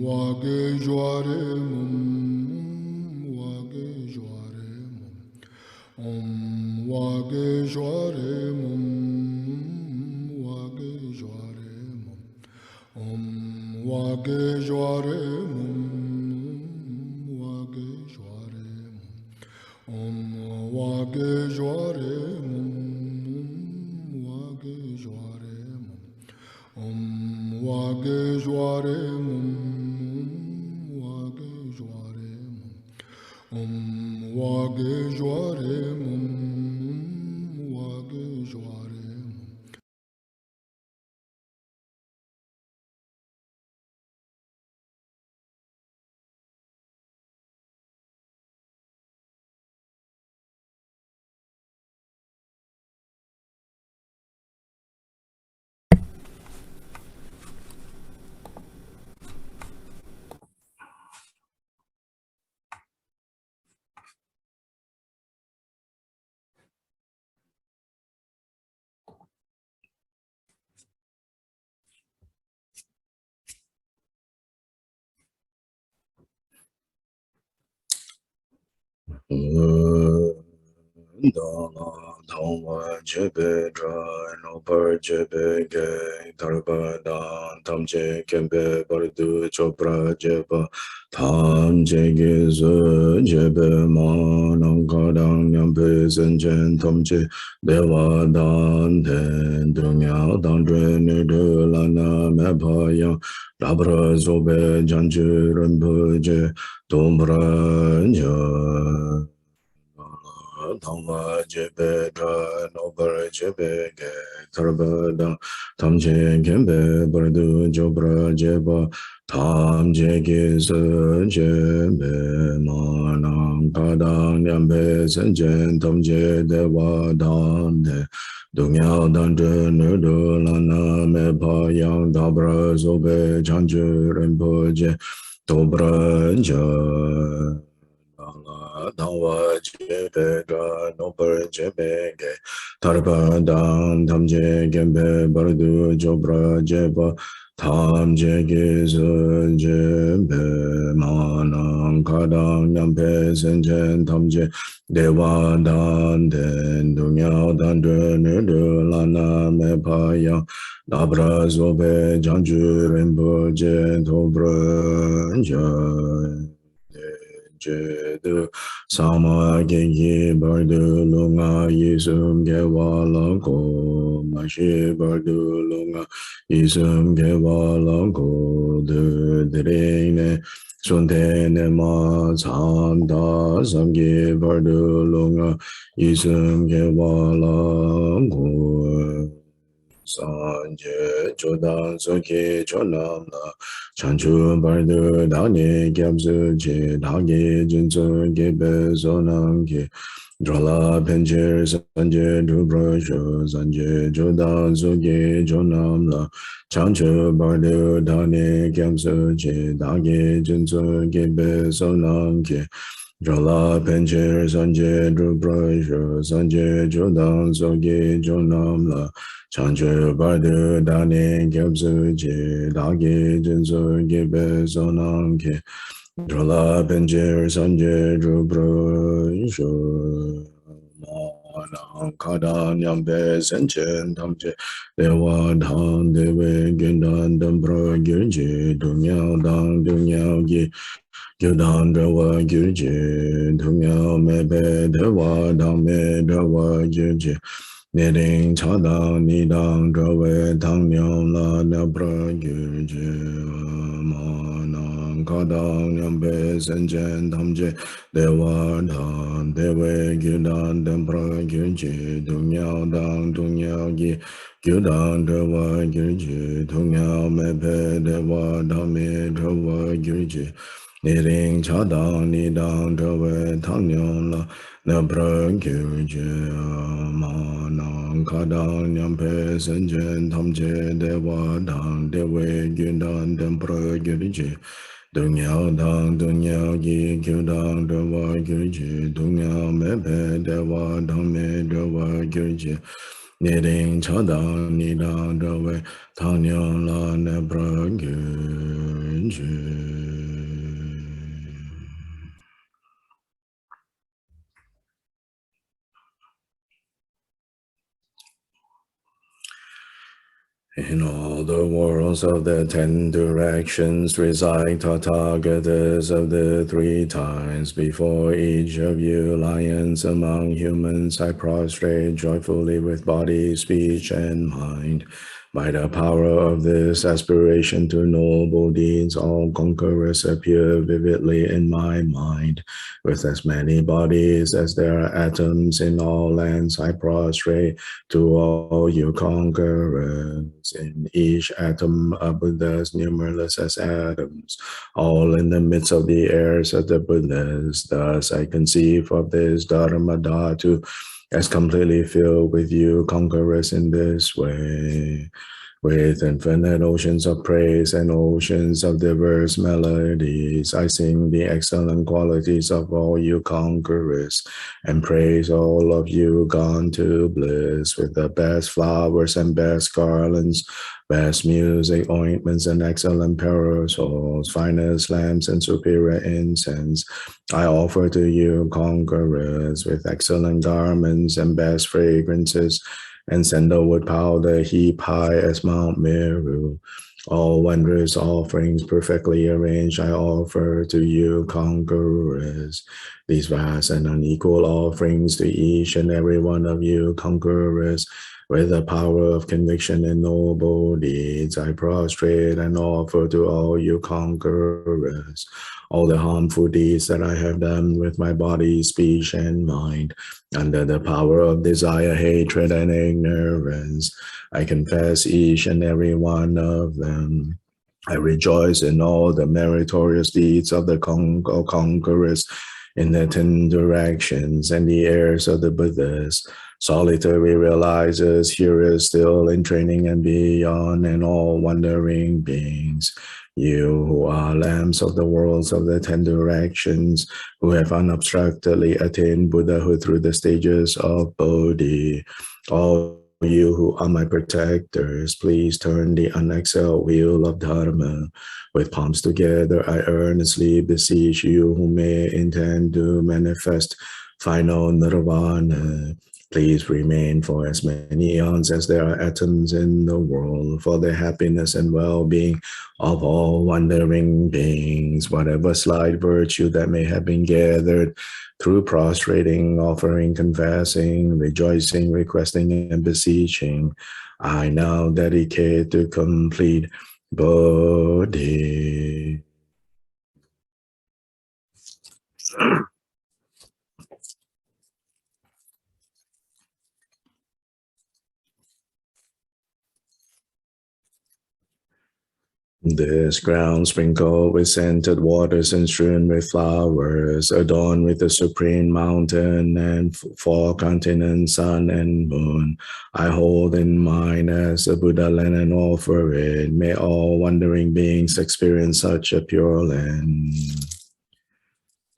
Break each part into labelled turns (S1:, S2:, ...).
S1: wage joare mum, wage joare mum, wage joare mum, wage joare mum, wage joare mum, wage joare mum, wage joare mum, wage joare mum. Wage joare mum, wage joare mum, wage joare mum, wage joare mum. Dhamma jebe dra nobar jebe ge tarba dang tam je gembe bardu jobra jeba tam je ge se jebe manang padang nyambe senjen tam je dewa dan de Dunya dan zhe ne de lana me pa yang dabra zobe chanju rinpo je dobra je Dhamma jebe dra nobar jebe ge tarpa dang tam je gembe bardu jobra jeba tam je ge se jebe manang kadang nyampe senjen tam je dewa dan den dunya dan de ne de lana me pa yang dabra zobe janju rinpo je dobra je de sama gengi bardu lunga yisum ge wala ko mashi bardu lunga yisum ge wala ko de derene sonte ne ma chanda samge bardu lunga yisum ge wala ko Sanje Chodan Soke Chonam La Chanchu Bardu Dani Gyabzu Che Dagi Jinsu Gebe Sonam Ki Drola Pencher Sanje Dubrasho Sanje Chodan Soke Chonam La Chanchu Bardu Dani Gyabzu Che Dagi Jinsu Gebe Sonam Ki Drola Pencher Sanje Dubrasho Sanje Chodan Soke Chonam La Chanchu bardu dani gyabzu je dagi jinsu gebe sonam ke drola pencher sanje drupro isho manang kada nyambe senchen tamche dewa dang dewe gendan dambra gyurje dunyao dang dunyao gi gyudan dewa gyurje dunyao mebe dewa dang me dewa gyurje Niring chadang nidang drawe tang nyam la nabra gyurje manang kadang nyambe senjen tamje dewa dang dewe gyudan dambra gyurje dungyao dang dungyao gi gyudan drawa gyurje dungyao mepe dewa dame drawa gyurje Niring chadang nidang drawe tang nyam la Nabra gyurje manang kadang nyampe senjen tamje dewa dang dewe gyundan dambra gyurje dunyao dang dunyao gi gyudang dewa gyurje dunyao mepe dewa dang me dewa gyurje Niring chadang nidang dewe tang nyam la nabra gyurje In all the worlds of the 10 directions reside Tathagatas of the 3 times. Before each of you lions among humans, I prostrate joyfully with body, speech, and mind. By the power of this aspiration to noble deeds, all conquerors appear vividly in my mind. With as many bodies as there are atoms in all lands, I prostrate to all you conquerors. In each atom are Buddhas numberless as atoms, all in the midst of the heirs of the Buddhas. Thus I conceive of this Dharma Dhatu as completely filled with you conquerors in this way. With infinite oceans of praise and oceans of diverse melodies, I sing the excellent qualities of all you conquerors, and praise all of you gone to bliss with the best flowers and best garlands, best music, ointments, and excellent parasols, finest lamps, and superior incense. I offer to you conquerors with excellent garments and best fragrances, and sandalwood powder heap high as Mount Meru. All wondrous offerings perfectly arranged I offer to you conquerors. These vast and unequal offerings to each and every one of you conquerors, with the power of conviction and noble deeds, I prostrate and offer to all you conquerors all the harmful deeds that I have done with my body, speech, and mind. Under the power of desire, hatred, and ignorance, I confess each and every one of them. I rejoice in all the meritorious deeds of the conquerors in the 10 directions and the heirs of the Buddhas. Solitary realizers, hearers still in training and beyond, and all wandering beings. You who are lamps of the worlds of the 10 directions, who have unobstructedly attained Buddhahood through the stages of Bodhi. All you who are my protectors, please turn the unexhaled wheel of Dharma. With palms together, I earnestly beseech you who may intend to manifest final nirvana. Please remain for as many eons as there are atoms in the world, for the happiness and well-being of all wandering beings, whatever slight virtue that may have been gathered through prostrating, offering, confessing, rejoicing, requesting, and beseeching, I now dedicate to complete Bodhi. This ground sprinkled with scented waters and strewn with flowers, adorned with the supreme mountain and 4 continents, sun and moon, I hold in mind as a Buddha land and offer it. May all wandering beings experience such a pure land.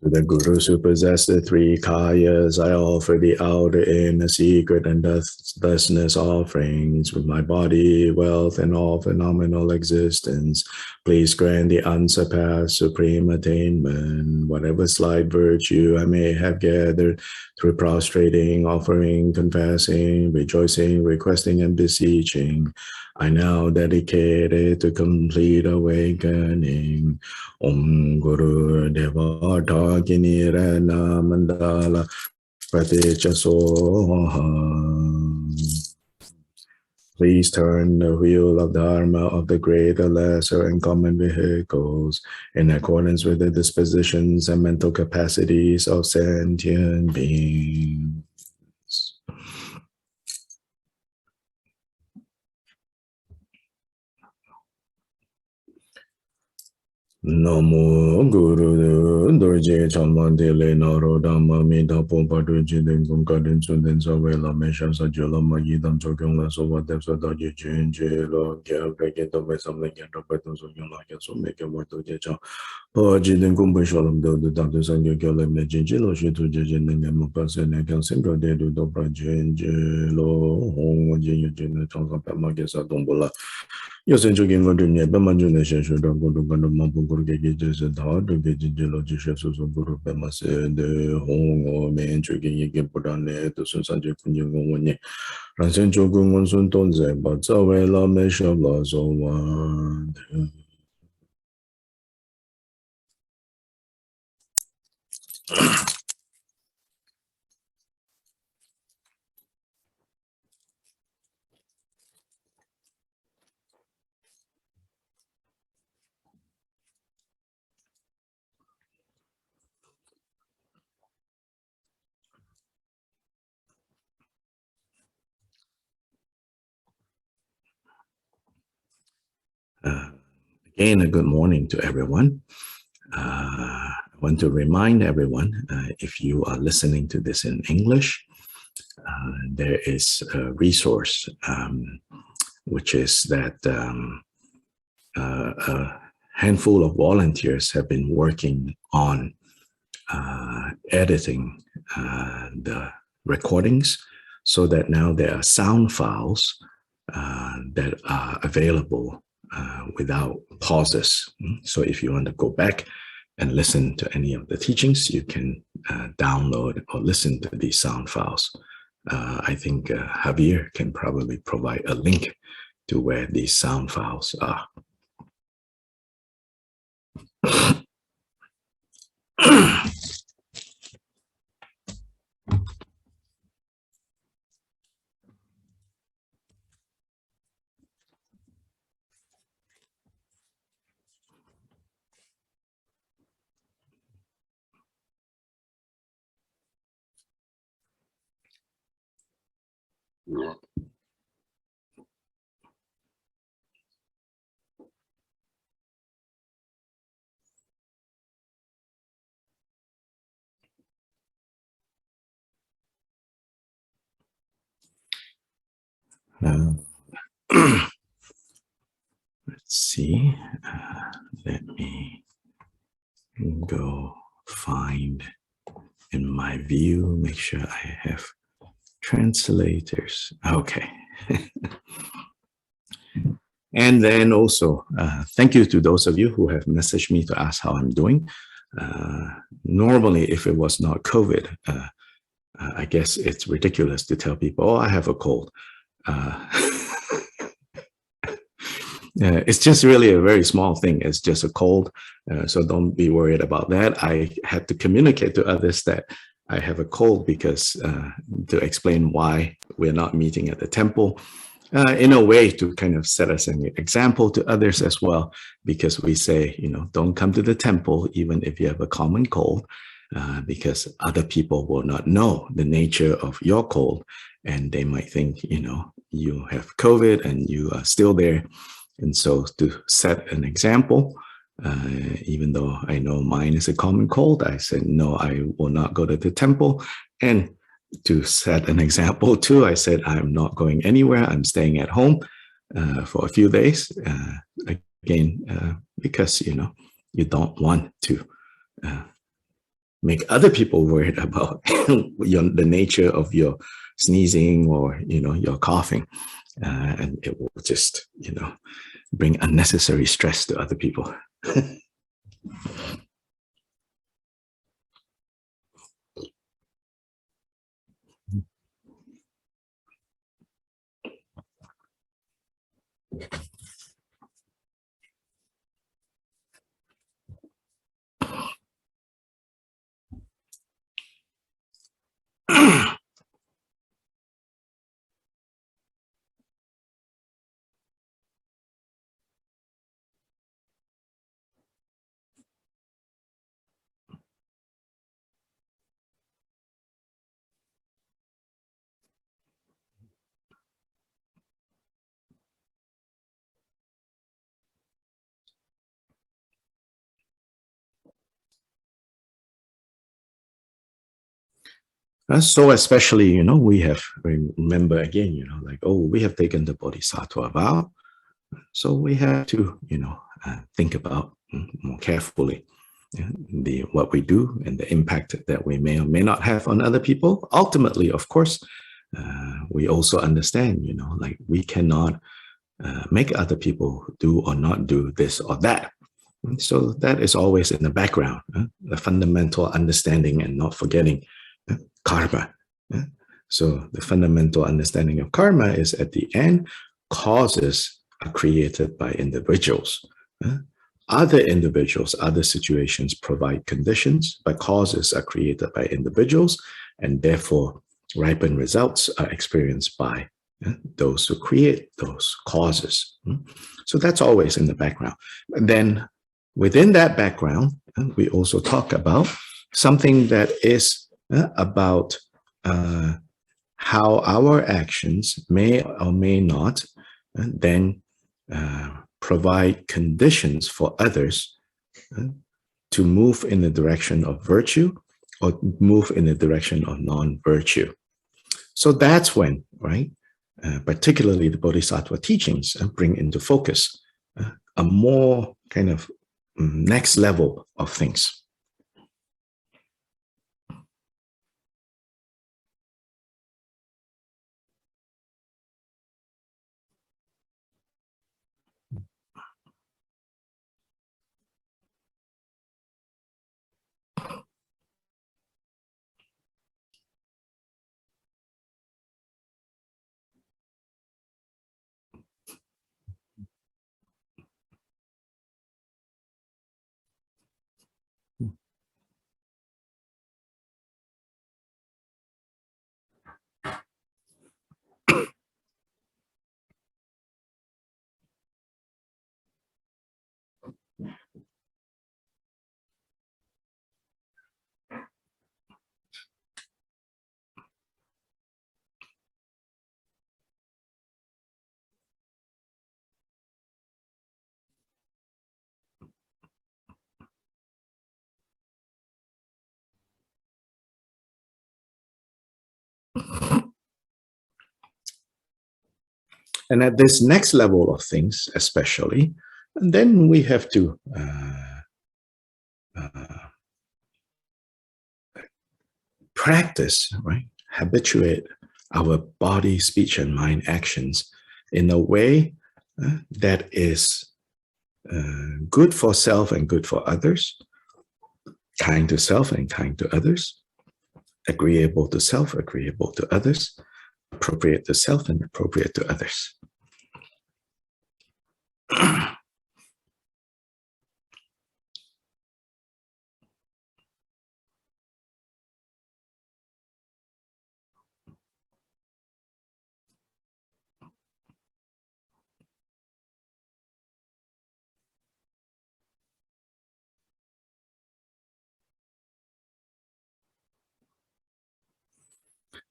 S1: To the Gurus who possess the 3 kayas, I offer the outer, inner, secret, and thusness offerings with my body, wealth, and all phenomenal existence. Please grant the unsurpassed supreme attainment, whatever slight virtue I may have gathered through prostrating, offering, confessing, rejoicing, requesting, and beseeching. I now dedicate it to complete awakening. Om Guru Deva Dhagini Rana Mandala Praticha Soha. Please turn the wheel of Dharma of the greater, lesser, and common vehicles in accordance with the dispositions and mental capacities of sentient beings. Namo Guru Dorje Chamadele Naro Dhamma Mida Pompa Dorje Dengum Karin Sunden Savela Mesha Sajula Magidam Chokyong La Sova Depsa Daji Chinje Lo Kya Peke Tope Samle Kya Tope Toso Kyong La Kya Sume Kya Vato Jecha Jiden Kumbu Shalom do the Dr. Sangyo Kyola Mejinjilo, Shitu Jin and Mupasan and Kansingo de Dobra Jingelo, Hong Jin Tonga Pamagesa Dombola. Yosen Jogging on the Bamanjunation should go to Gandamampu Gages and hard to get Jingelo Jishes of Guru Pemas, the Hong or Man Jogging Gipudan to Susanji Kunjung. Ransen Jogung on Suntonze, but Zawela Mesha Lazo one. Again, a good morning to everyone. I want to remind everyone, if you are listening to this in English, there is a resource, which is that a handful of volunteers have been working on editing the recordings so that now there are sound files that are available without pauses. So if you want to go back and listen to any of the teachings, you can download or listen to these sound files. I think Javier can probably provide a link to where these sound files are. Let's see. Let me go find in my view, make sure I have translators. Okay. And then also, thank you to those of you who have messaged me to ask how I'm doing. Normally, if it was not COVID, I guess it's ridiculous to tell people, oh, I have a cold. It's just really a very small thing. It's just a cold. So don't be worried about that. I had to communicate to others that I have a cold because to explain why we're not meeting at the temple, in a way to kind of set us an example to others as well, because we say, you know, don't come to the temple even if you have a common cold, because other people will not know the nature of your cold and they might think, you know, you have COVID and you are still there. And so to set an example, even though I know mine is a common cold, I said, no, I will not go to the temple. And to set an example too, I said, I'm not going anywhere. I'm staying at home for a few days. Again, because, you know, you don't want to make other people worried about the nature of your sneezing or, you know, your coughing. And it will just, you know, bring unnecessary stress to other people. So especially, you know, we have, remember again, you know, like, oh, we have taken the Bodhisattva vow. So we have to, you know, think about more carefully what we do and the impact that we may or may not have on other people. Ultimately, of course, we also understand, like we cannot make other people do or not do this or that. So that is always in the background, the fundamental understanding and not forgetting karma. So the fundamental understanding of karma is at the end, causes are created by individuals. Other individuals, other situations provide conditions, but causes are created by individuals, and therefore ripened results are experienced by those who create those causes. So that's always in the background. And then within that background, we also talk about something that is about how our actions may or may not then provide conditions for others to move in the direction of virtue or move in the direction of non-virtue. So that's when, right, particularly the Bodhisattva teachings bring into focus a more kind of next level of things. And at this next level of things, especially, and then we have to practice, right? Habituate our body, speech, and mind actions in a way that is good for self and good for others, kind to self and kind to others, agreeable to self, agreeable to others, appropriate to self and appropriate to others.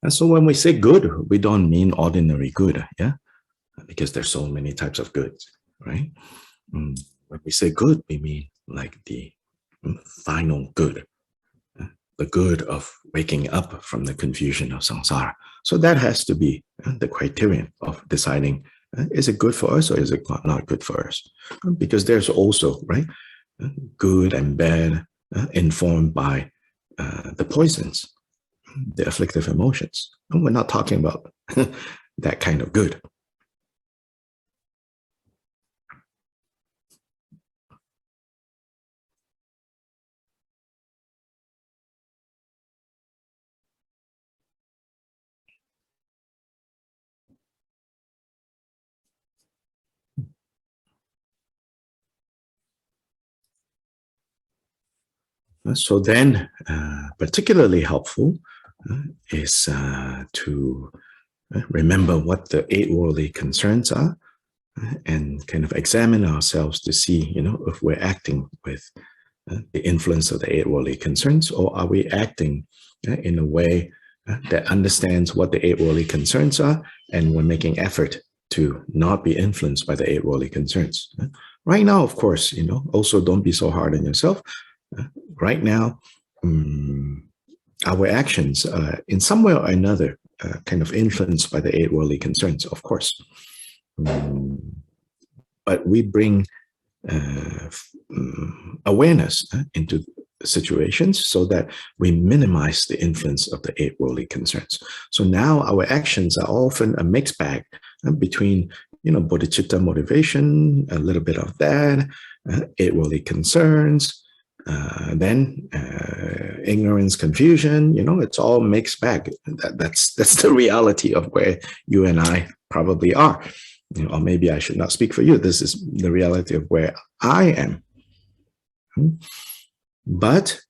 S1: And so when we say good, we don't mean ordinary good, yeah? Because there's so many types of goods, right? When we say good, we mean like the final good, the good of waking up from the confusion of samsara. So that has to be the criterion of deciding, is it good for us or is it not good for us? Because there's also, right, good and bad informed by the poisons, the afflictive emotions. And we're not talking about that kind of good. So then, particularly helpful is to remember what the 8 worldly concerns are and kind of examine ourselves to see, if we're acting with the influence of the 8 worldly concerns, or are we acting in a way that understands what the 8 worldly concerns are, and we're making effort to not be influenced by the 8 worldly concerns. Right now, of course, also don't be so hard on yourself. Right now, our actions in some way or another kind of influenced by the 8 worldly concerns, of course. But we bring awareness into situations so that we minimize the influence of the eight worldly concerns. So now our actions are often a mixed bag between, bodhicitta motivation, a little bit of that, eight worldly concerns, then ignorance, confusion. It's all mixed bag. That's the reality of where you and I probably are. Or maybe I should not speak for you. This is the reality of where I am. But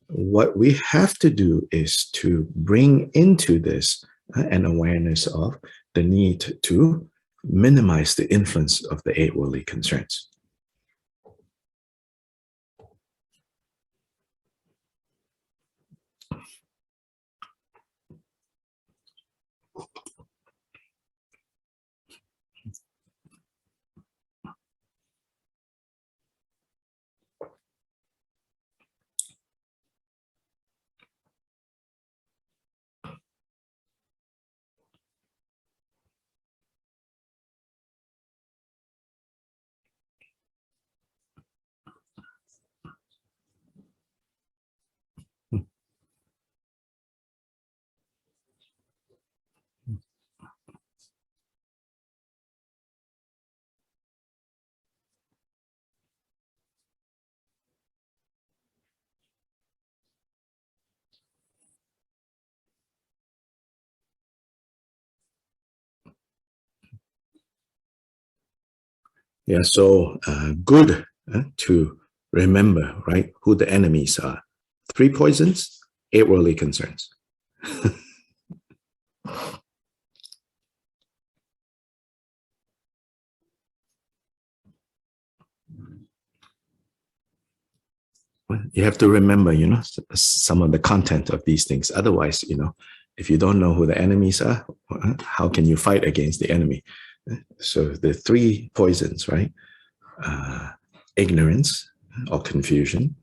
S1: what we have to do is to bring into this an awareness of the need to minimize the influence of the eight worldly concerns. Yeah, so good to remember, right, who the enemies are. 3 poisons, 8 worldly concerns. You have to remember, some of the content of these things. Otherwise, if you don't know who the enemies are, how can you fight against the enemy? So the 3 poisons, right? Ignorance or confusion,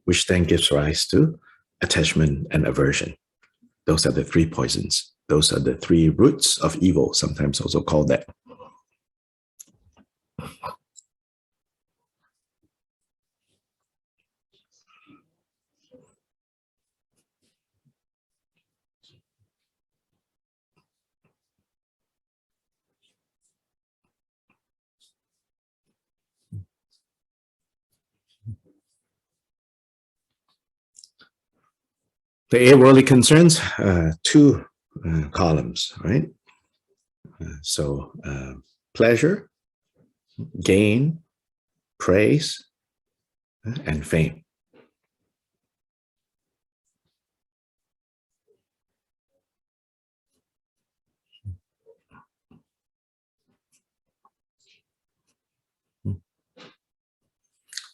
S1: which then gives rise to attachment and aversion. Those are the 3 poisons. Those are the 3 roots of evil, sometimes also called that. The 8 worldly concerns, 2 columns, right? So pleasure, gain, praise, and fame.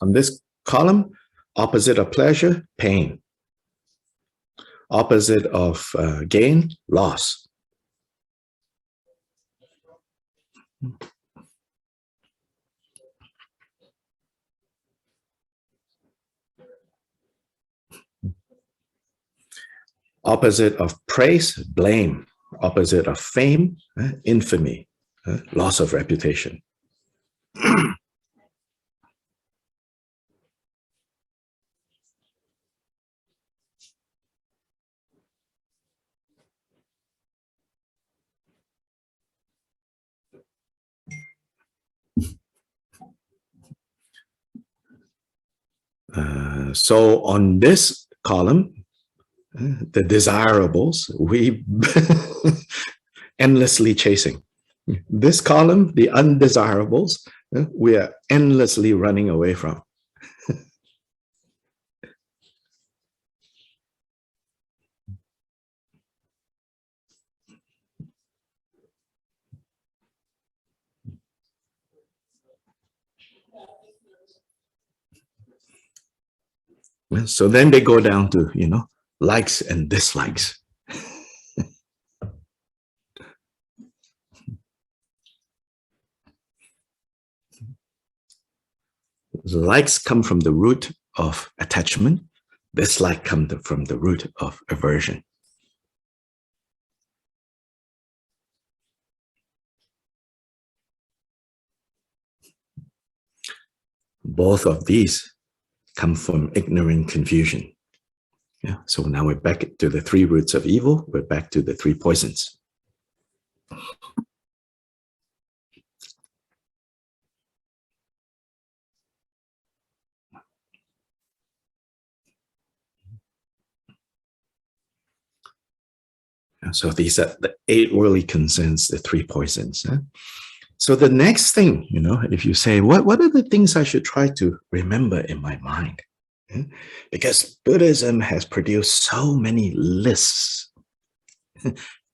S1: On this column, opposite of pleasure, pain. Opposite of gain, loss. Opposite of praise, blame. Opposite of fame, infamy, loss of reputation. So on this column, the desirables, we endlessly chasing. This column, the undesirables, we are endlessly running away from. So then they go down to, likes and dislikes. Likes come from the root of attachment. Dislike comes from the root of aversion. Both of these come from ignorant confusion. Yeah. So now we're back to the 3 roots of evil. We're back to the 3 poisons. So these are the 8 worldly concerns, the 3 poisons. So the next thing, if you say, what are the things I should try to remember in my mind? Because Buddhism has produced so many lists,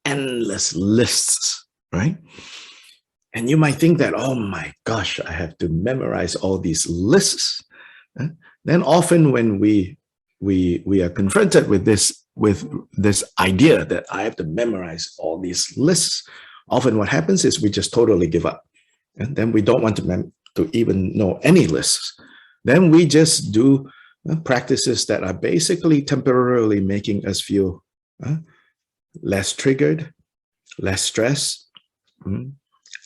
S1: endless lists, right? And you might think that, oh my gosh, I have to memorize all these lists. Then often when we are confronted with this idea that I have to memorize all these lists, often what happens is we just totally give up. And then we don't want to even know any lists. Then we just do practices that are basically temporarily making us feel less triggered, less stressed,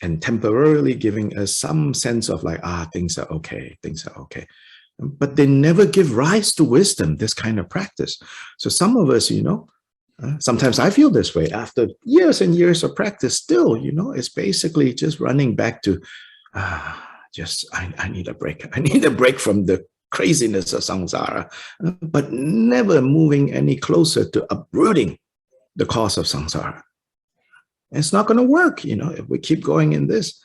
S1: and temporarily giving us some sense of like, things are okay, things are okay. But they never give rise to wisdom, this kind of practice. So some of us, sometimes I feel this way after years and years of practice still, it's basically just running back to, I need a break. I need a break from the craziness of samsara, but never moving any closer to uprooting the cause of samsara. It's not going to work, if we keep going in this.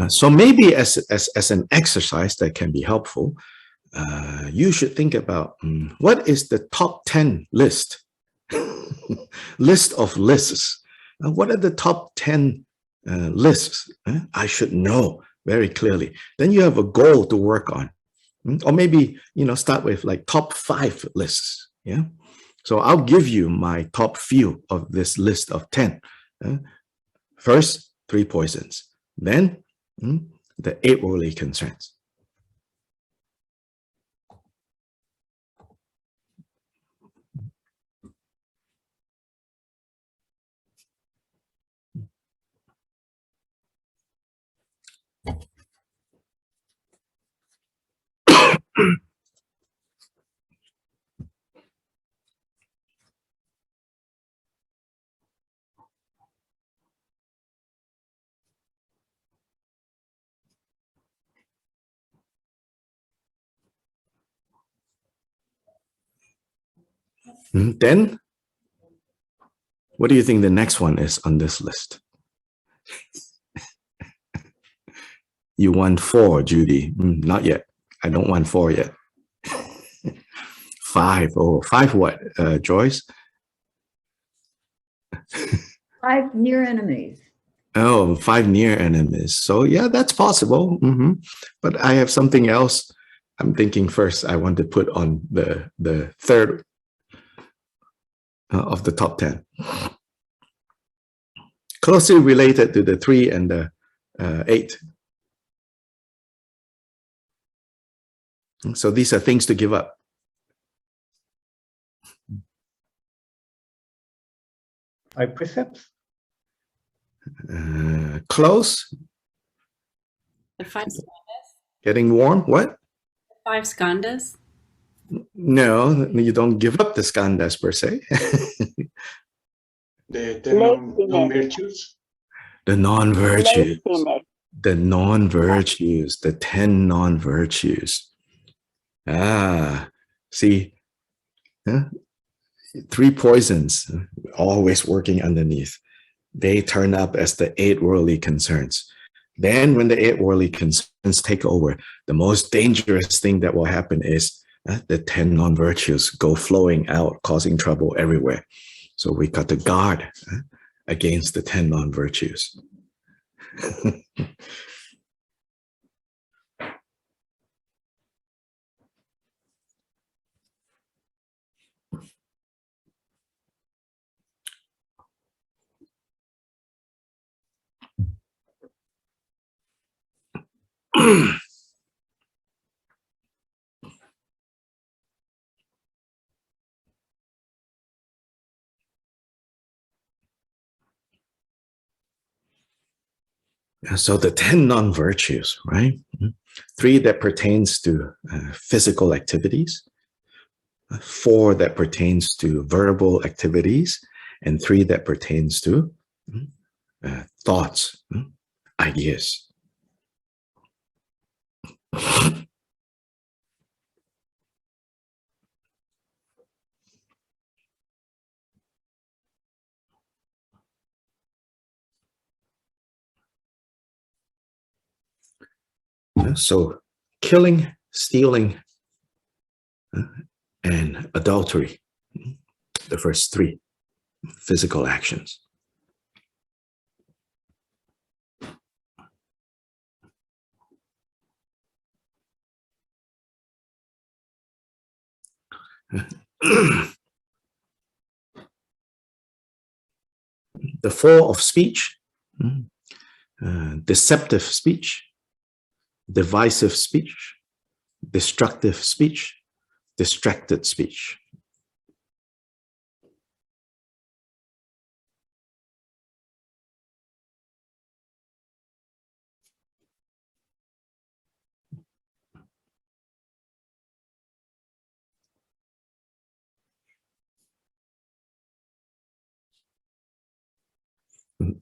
S1: So maybe as an exercise that can be helpful, you should think about what is the top 10 list of lists. What are the top 10 lists I should know very clearly? Then you have a goal to work on. Or maybe, start with like top 5 lists. Yeah. So I'll give you my top few of this list of 10. First, 3 poisons. Then the 8 worldly concerns. Then, what do you think the next one is on this list? You want 4, Judy. Not yet. I don't want 4 yet. 5. Oh, 5 what, Joyce?
S2: 5 near enemies.
S1: Oh, 5 near enemies. So yeah, that's possible. But I have something else. I'm thinking first I want to put on the 3rd of the top 10. Closely related to the 3 and the 8. So these are things to give up.
S3: By precepts?
S1: Close.
S4: The 5 skandhas?
S1: Getting warm. What?
S4: 5 skandhas?
S1: No, you don't give up the skandhas per se.
S5: The 10 non-virtues?
S1: The non-virtues. The non-virtues. The 10 non-virtues. See, 3 poisons always working underneath. They turn up as the 8 worldly concerns. Then when the 8 worldly concerns take over, the most dangerous thing that will happen is the 10 non-virtues go flowing out, causing trouble everywhere. So we got to guard against the 10 non-virtues. So the 10 non-virtues, right? 3 that pertains to physical activities, 4 that pertains to verbal activities, and 3 that pertains to thoughts, ideas. So killing, stealing, and adultery, the first 3 physical actions. The 4 of speech, deceptive speech, divisive speech, destructive speech, distracted speech.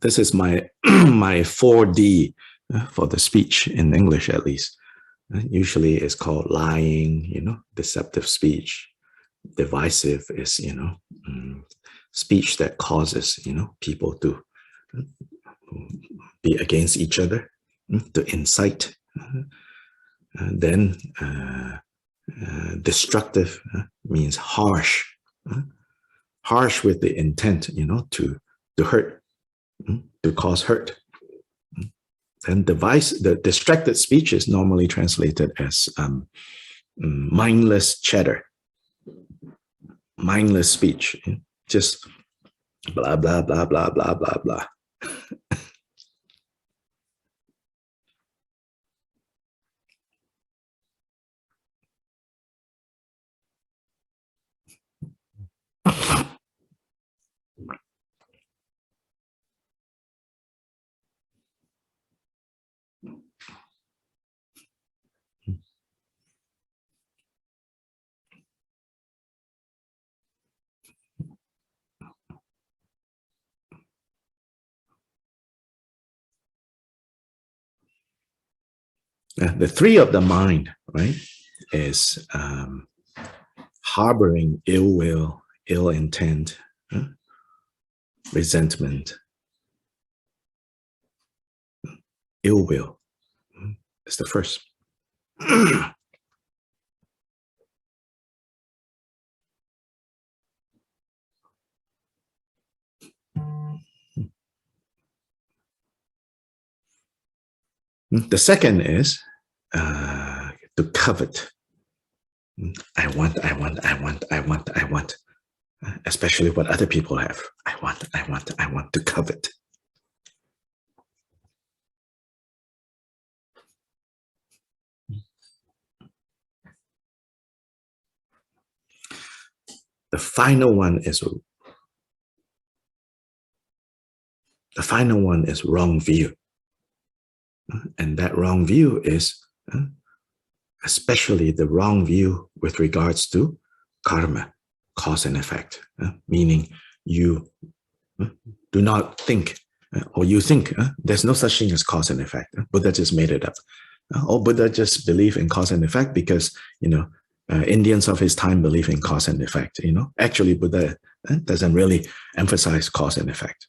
S1: This is my my 4D for the speech in English, at least. Usually it's called lying, deceptive speech. Divisive is, speech that causes, people to be against each other, to incite. Then destructive means harsh, harsh with the intent, to hurt, to cause hurt. And the distracted speech is normally translated as mindless chatter, mindless speech, just blah, blah, blah, blah, blah, blah, blah. The 3 of the mind, right, is harboring ill will, ill intent, resentment, ill will is the first. The second is to covet. I want, especially what other people have. I want to covet. The final one is wrong view. And that wrong view is especially the wrong view with regards to karma, cause and effect, meaning you do not think, or you think there's no such thing as cause and effect. Buddha just made it up. Or Buddha just believe in cause and effect because, Indians of his time believe in cause and effect. Actually, Buddha doesn't really emphasize cause and effect.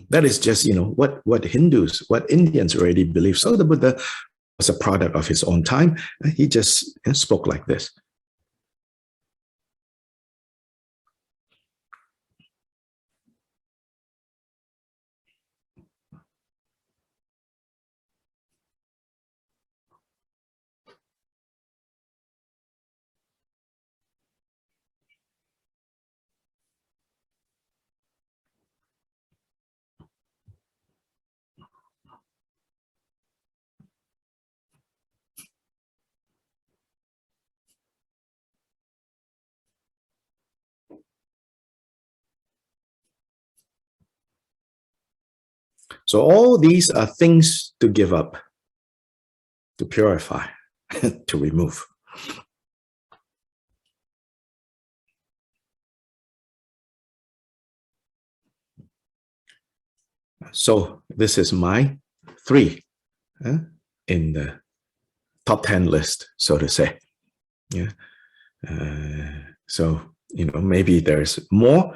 S1: That is just what Hindus, what Indians already believe. So the Buddha was a product of his own time. He just spoke like this. So all these are things to give up, to purify, to remove. So this is my 3 in the top 10 list, so to say. Yeah. So, maybe there's more.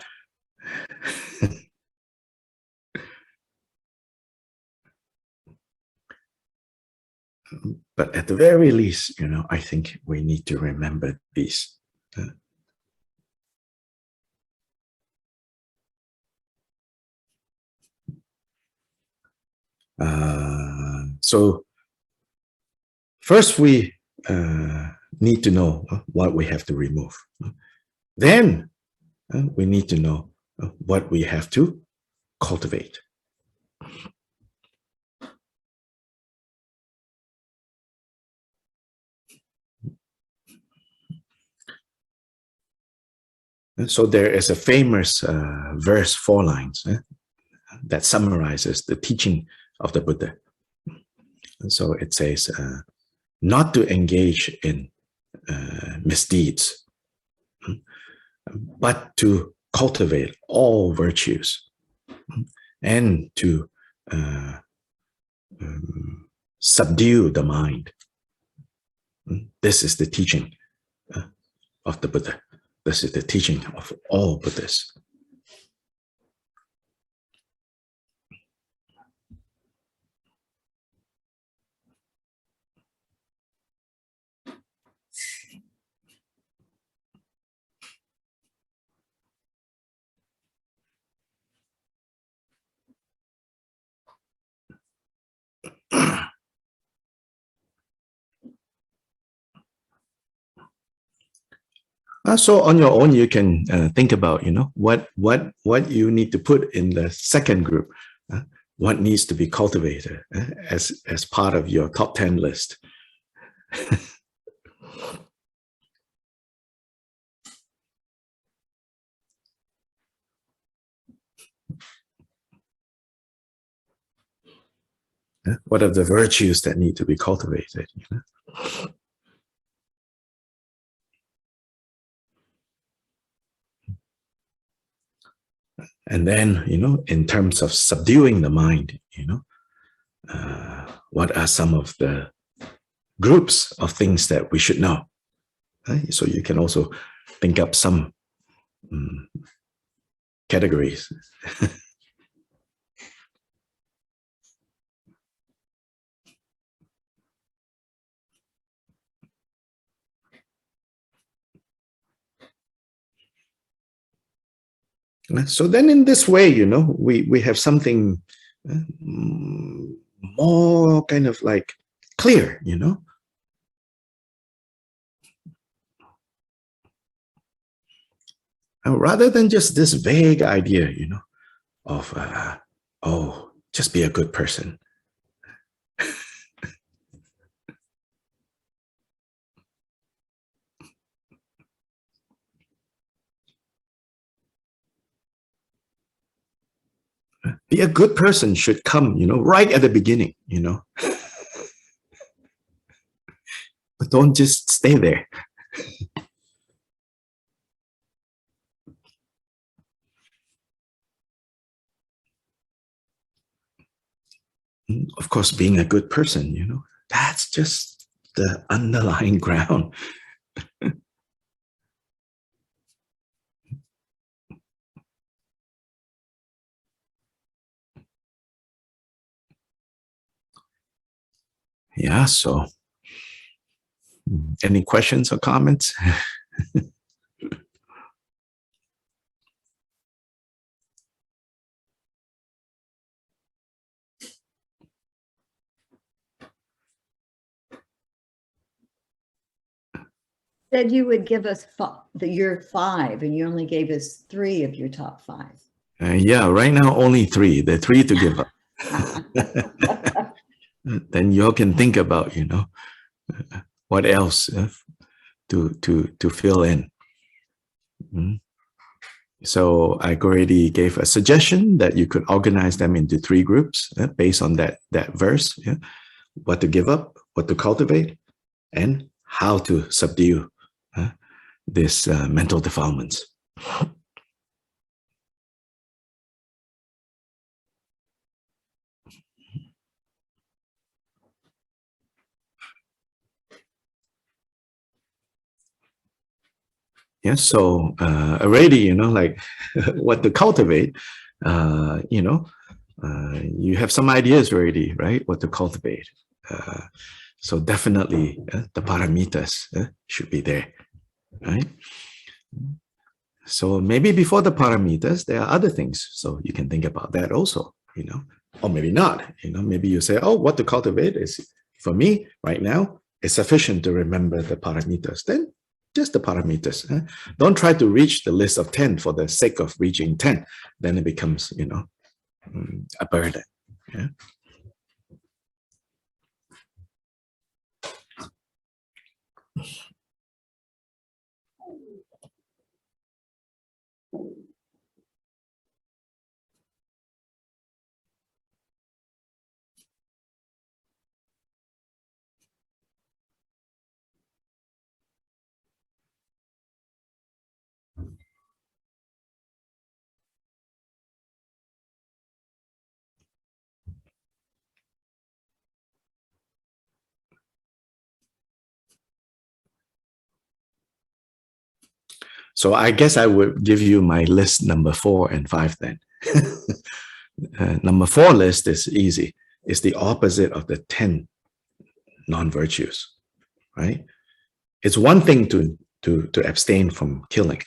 S1: But at the very least, I think we need to remember these. So first we need to know what we have to remove. Then we need to know what we have to cultivate. So there is a famous verse, 4 lines, that summarizes the teaching of the Buddha. And so it says, not to engage in misdeeds, but to cultivate all virtues and to subdue the mind. This is the teaching of the Buddha. This is the teaching of all Buddhists. So on your own, you can think about, what you need to put in the second group, what needs to be cultivated as part of your top 10 list. What are the virtues that need to be cultivated? And then, in terms of subduing the mind, what are some of the groups of things that we should know? So you can also think up some categories. So then in this way, we have something more kind of like clear, rather than just this vague idea, of, oh, just be a good person. Be a good person should come, right at the beginning, But don't just stay there. Of course, being a good person, that's just the underlying ground. yeah, so any questions or comments?
S2: Said you would give us your 5, and you only gave us 3 of your top 5.
S1: Yeah, right now only 3. The 3 to give up. Then you all can think about, you know, what else to fill in. So I already gave a suggestion that you could organize them into 3 groups based on that verse. Yeah? What to give up, what to cultivate, and how to subdue this mental defilements. Yeah, so already, you know, like what to cultivate, you know, you have some ideas already, right? What to cultivate. So definitely the paramitas should be there, right? So maybe before the paramitas, there are other things. So you can think about that also, you know, or maybe not, you know, maybe you say, oh, what to cultivate is, for me right now, it's sufficient to remember the paramitas. Then just the paramitas. Don't try to reach the list of 10 for the sake of reaching 10. Then it becomes, you know, a burden. Yeah. So I guess I would give you my list number 4 and 5 then. Number 4 list is easy. It's the opposite of the 10 non-virtues, right? It's one thing to abstain from killing,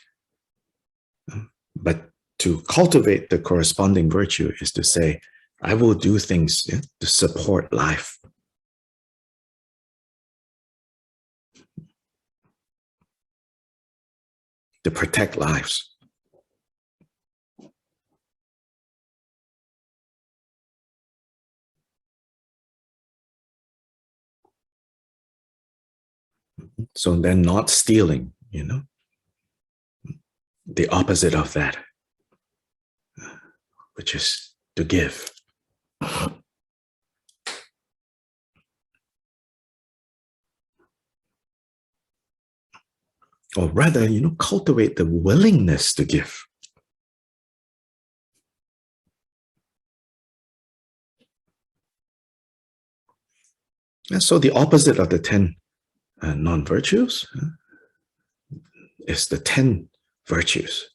S1: but to cultivate the corresponding virtue is to say, I will do things to support life. To protect lives. So then not stealing, you know, the opposite of that, which is to give. Or rather, you know, cultivate the willingness to give. And so the opposite of the 10 non-virtues is the 10 virtues.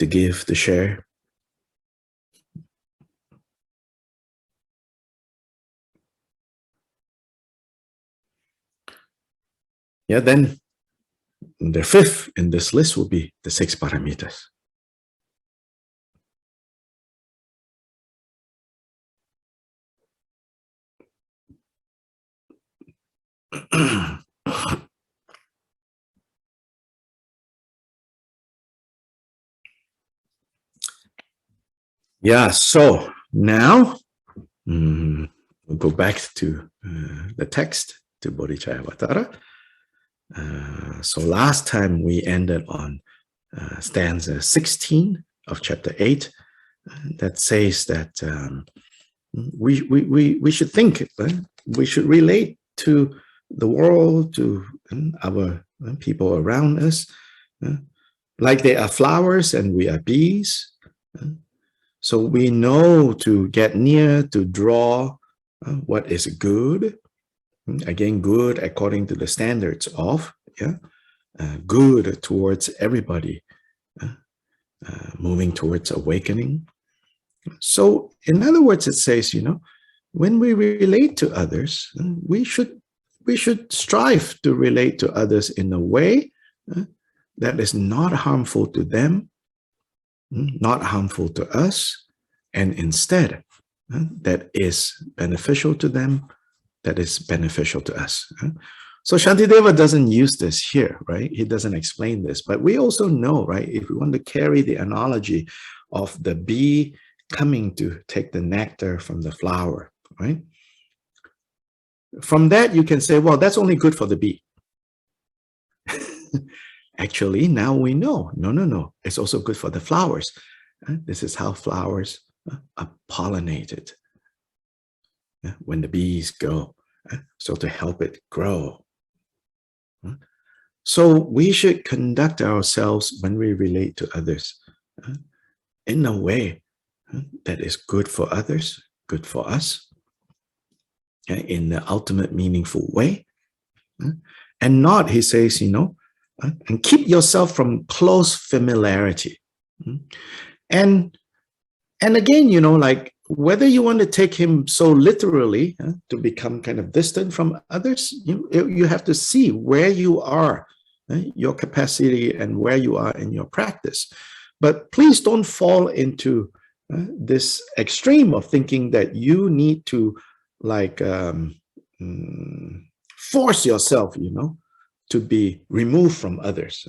S1: To give, to share. Yeah, then the 5th in this list will be the 6 paramitas. Yeah, so now we'll go back to the text, to Bodhicharyavatara. So last time we ended on stanza 16 of chapter 8, that says that we should think, we should relate to the world, to our people around us, like they are flowers and we are bees. So we know to get near, to draw what is good. Again, good according to the standards of, good towards everybody, moving towards awakening. So in other words, it says, when we relate to others, we should strive to relate to others in a way that is not harmful to them, not harmful to us, and instead that is beneficial to them, that is beneficial to us. So Shantideva doesn't use this here, right? He doesn't explain this, but we also know, right? If we want to carry the analogy of the bee coming to take the nectar from the flower, right? From that, you can say, well, that's only good for the bee. Actually, now we know, no, it's also good for the flowers. This is how flowers are pollinated when the bees go, so to help it grow. So we should conduct ourselves when we relate to others in a way that is good for others, good for us, in the ultimate meaningful way. And not, he says, and keep yourself from close familiarity. And again, like whether you want to take him so literally to become kind of distant from others, you have to see where you are, your capacity and where you are in your practice. But please don't fall into this extreme of thinking that you need to like force yourself, to be removed from others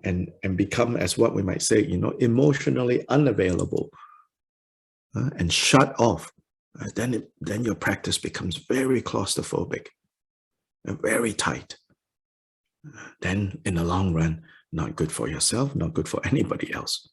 S1: and become, as what we might say, emotionally unavailable and shut off. Then your practice becomes very claustrophobic, very tight. Then in the long run, not good for yourself, not good for anybody else.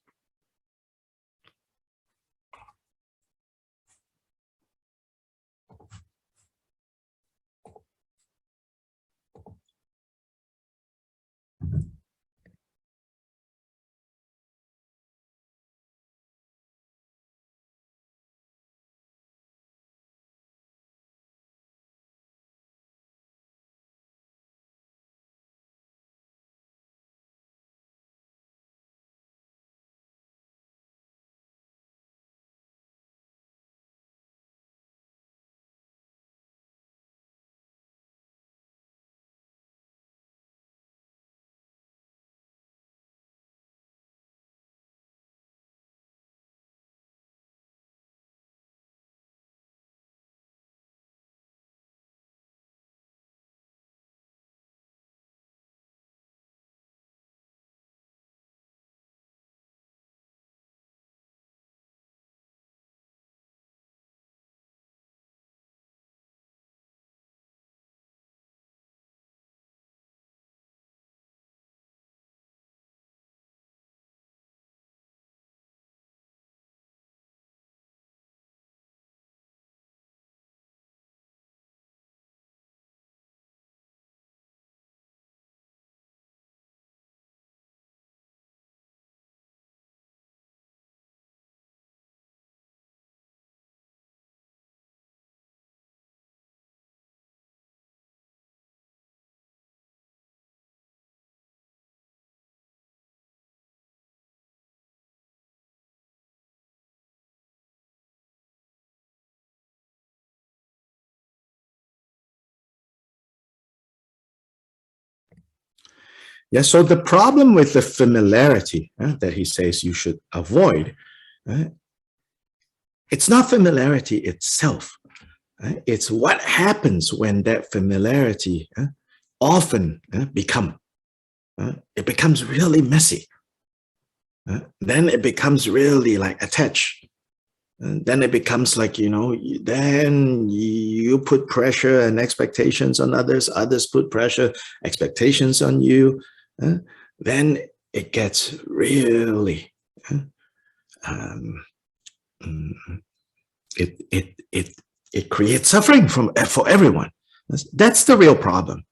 S1: Yeah, so the problem with the familiarity that he says you should avoid, it's not familiarity itself. It's what happens when that familiarity often it becomes really messy. Then it becomes really like attached. And then it becomes like, then you put pressure and expectations on others, others put pressure, expectations on you. Then it gets really, it creates suffering for everyone. That's the real problem.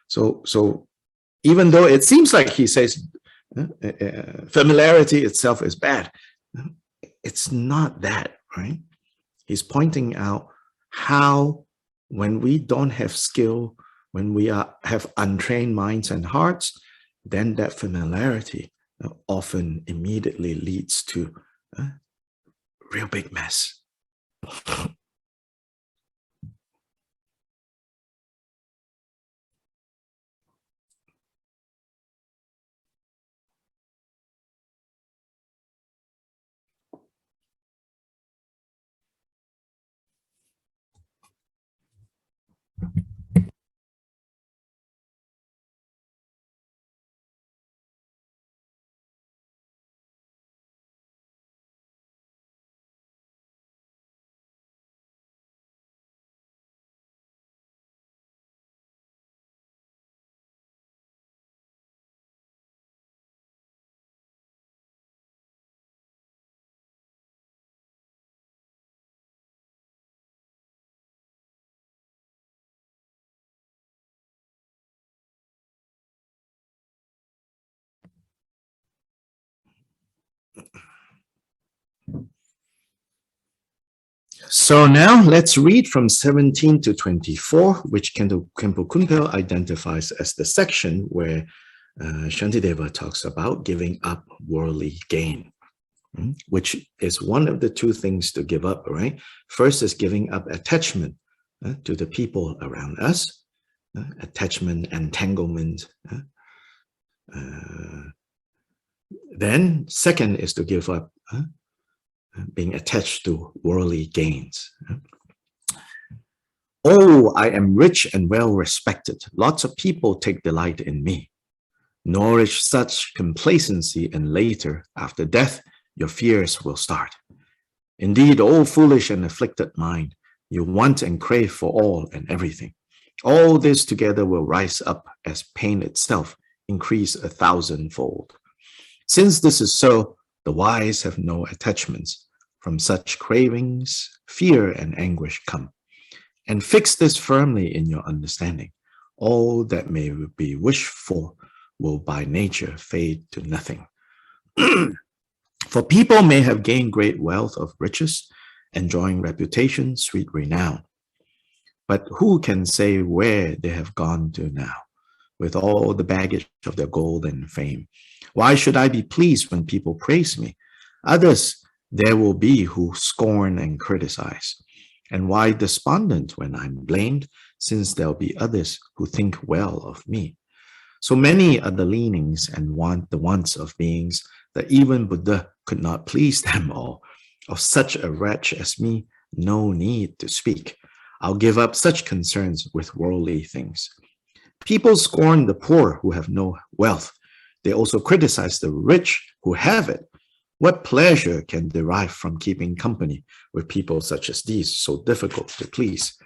S1: So even though it seems like he says familiarity itself is bad, it's not that, right? He's pointing out how when we don't have skill, when we have untrained minds and hearts, then that familiarity often immediately leads to real big mess. So now let's read from 17 to 24, which Khenpo Kunpel identifies as the section where Shantideva talks about giving up worldly gain, which is one of the two things to give up, right? First is giving up attachment to the people around us, attachment, entanglement. Then second is to give up being attached to worldly gains. Oh, I am rich and well respected. Lots of people take delight in me. Nourish such complacency, and later, after death, your fears will start. Indeed, O foolish and afflicted mind, you want and crave for all and everything. All this together will rise up as pain itself, increase 1,000-fold. Since this is so, the wise have no attachments. From such cravings, fear and anguish come. And fix this firmly in your understanding. All that may be wished for will by nature fade to nothing. For people may have gained great wealth of riches, enjoying reputation, sweet renown. But who can say where they have gone to now, with all the baggage of their gold and fame? Why should I be pleased when people praise me? Others there will be who scorn and criticize. And why despondent when I'm blamed, since there'll be others who think well of me? So many are the leanings and the wants of beings that even Buddha could not please them all. Of such a wretch as me, no need to speak. I'll give up such concerns with worldly things. People scorn the poor who have no wealth. They also criticize the rich who have it. What pleasure can derive from keeping company with people such as these, so difficult to please?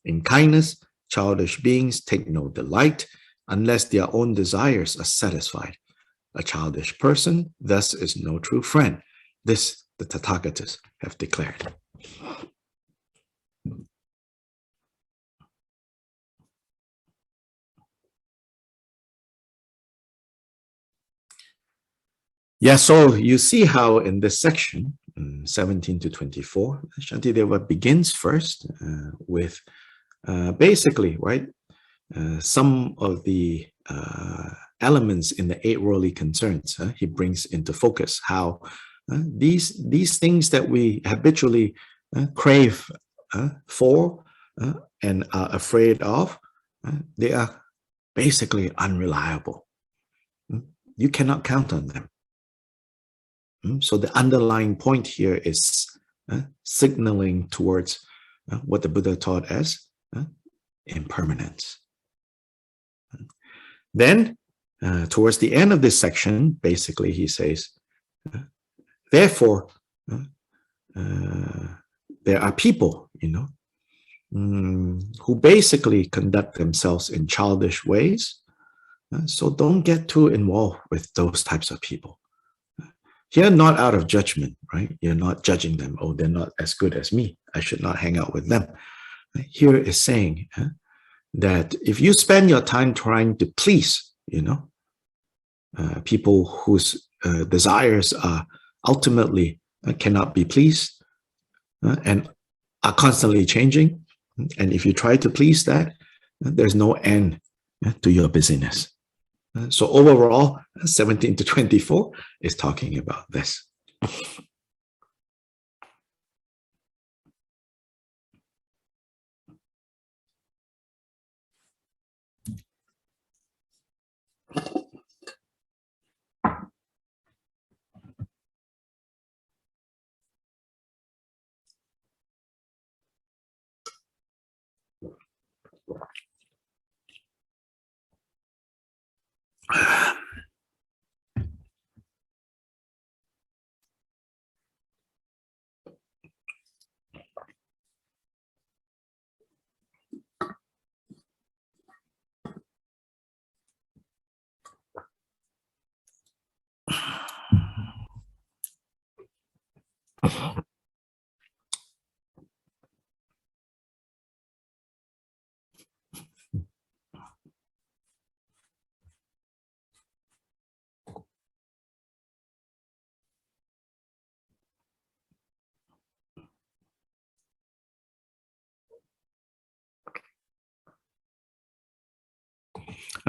S1: In kindness, childish beings take no delight unless their own desires are satisfied. A childish person thus is no true friend. This the Tathagatas have declared. Yeah, so you see how in this section, 17 to 24, Shantideva begins first with basically, right, some of the elements in the 8 worldly concerns. He brings into focus how these things that we habitually crave for and are afraid of, they are basically unreliable. You cannot count on them. So the underlying point here is signaling towards what the Buddha taught as impermanence. Then, towards the end of this section, basically he says, therefore, there are people, who basically conduct themselves in childish ways. So don't get too involved with those types of people. Here, not out of judgment, right? You're not judging them. Oh, they're not as good as me. I should not hang out with them. Here is saying that if you spend your time trying to please, people whose desires are ultimately cannot be pleased and are constantly changing, and if you try to please that, there's no end to your busyness. So overall, 17 to 24 is talking about this.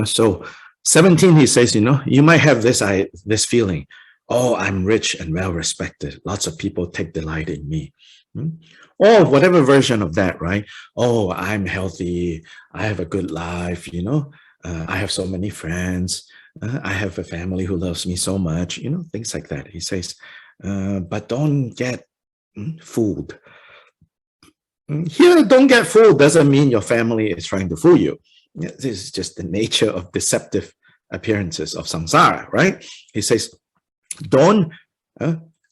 S1: So 17, he says, you might have this feeling, oh, I'm rich and well respected. Lots of people take delight in me. Or whatever version of that, right? Oh, I'm healthy. I have a good life, I have so many friends. I have a family who loves me so much, things like that. He says, but don't get fooled. Here, don't get fooled doesn't mean your family is trying to fool you. This is just the nature of deceptive appearances of samsara, right? He says, don't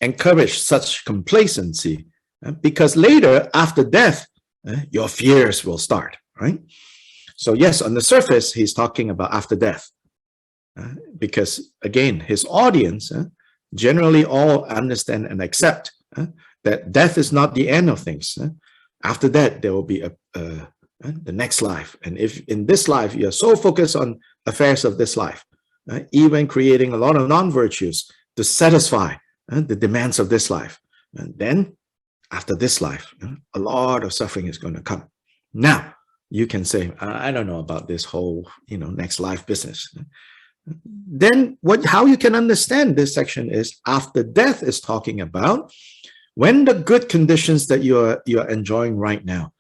S1: encourage such complacency because later, after death, your fears will start, right? So yes, on the surface, he's talking about after death because, again, his audience generally all understand and accept that death is not the end of things. After that, there will be the next life. And if in this life, you're so focused on affairs of this life, even creating a lot of non-virtues to satisfy the demands of this life, and then after this life, a lot of suffering is going to come. Now, you can say, I don't know about this whole, next life business. Then how you can understand this section is after death is talking about when the good conditions that you're enjoying right now,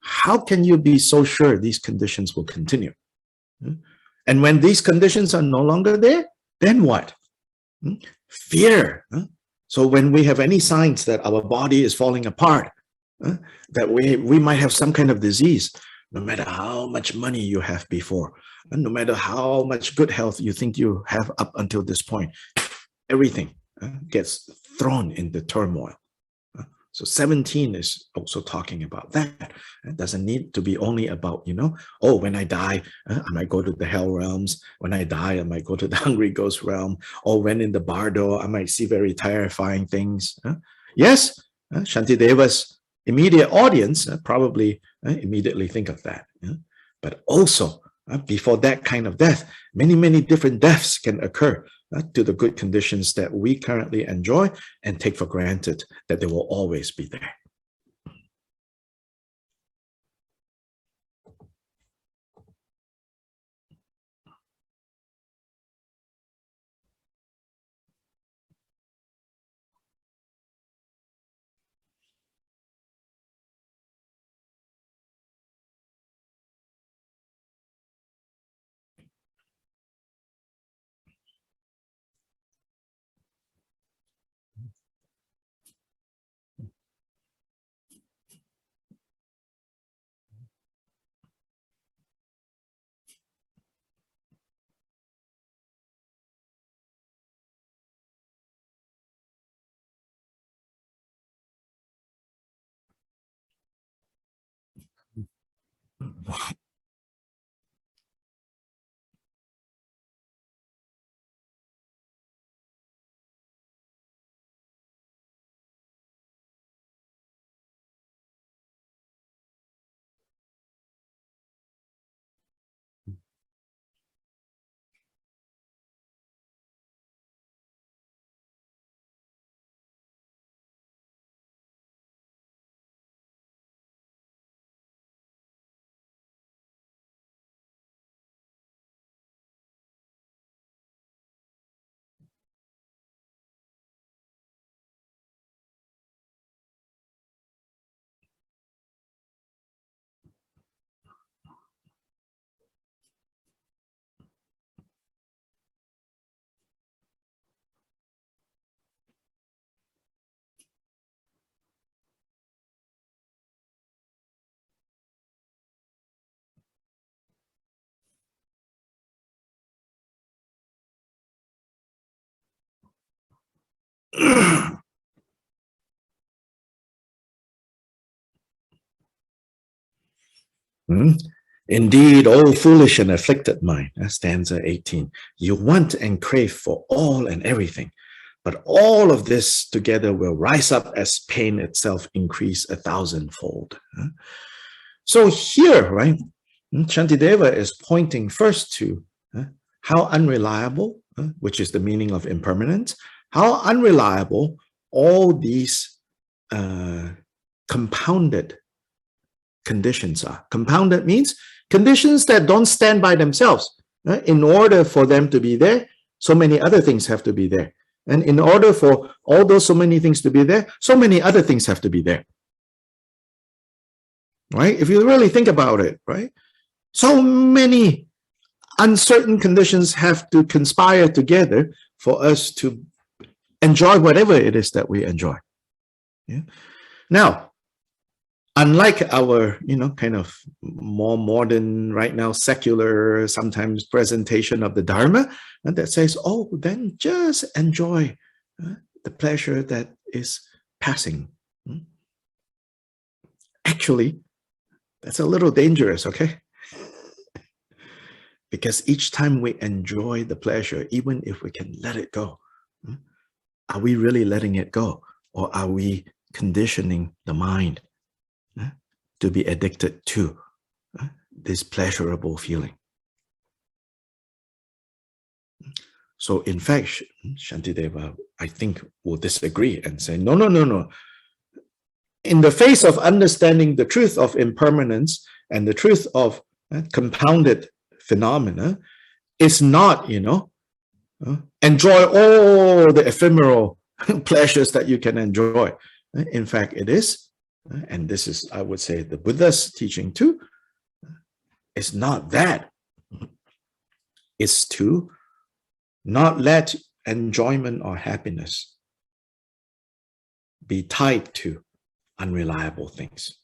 S1: how can you be so sure these conditions will continue? And when these conditions are no longer there, then what? Fear. So when we have any signs that our body is falling apart, that we might have some kind of disease, no matter how much money you have before, and no matter how much good health you think you have up until this point, everything gets thrown into turmoil. So 17 is also talking about that. It doesn't need to be only about, oh, when I die, I might go to the hell realms. When I die, I might go to the hungry ghost realm. Or when in the bardo, I might see very terrifying things. Yes, Shantideva's immediate audience probably immediately think of that. But also, before that kind of death, many, many different deaths can occur to the good conditions that we currently enjoy and take for granted that they will always be there. Indeed, O foolish and afflicted mind, stanza 18, you want and crave for all and everything, but all of this together will rise up as pain itself increase 1,000-fold. So here, right, Shantideva is pointing first to how unreliable, which is the meaning of impermanence, how unreliable all these compounded conditions are. Compounded means conditions that don't stand by themselves. In order for them to be there, so many other things have to be there. And in order for all those so many things to be there, so many other things have to be there. Right? If you really think about it, right? So many uncertain conditions have to conspire together for us to enjoy whatever it is that we enjoy. Yeah? Now, unlike our, kind of more modern, right now, secular, sometimes presentation of the Dharma, and that says, oh, then just enjoy the pleasure that is passing. Actually, that's a little dangerous, okay? Because each time we enjoy the pleasure, even if we can let it go, are we really letting it go? Or are we conditioning the mind to be addicted to this pleasurable feeling? So in fact, Shantideva, I think, will disagree and say, no, no, no, no. In the face of understanding the truth of impermanence and the truth of compounded phenomena, it's not, enjoy all the ephemeral pleasures that you can enjoy. In fact, it is, and this is, I would say, the Buddha's teaching too, it's not that. It's to not let enjoyment or happiness be tied to unreliable things.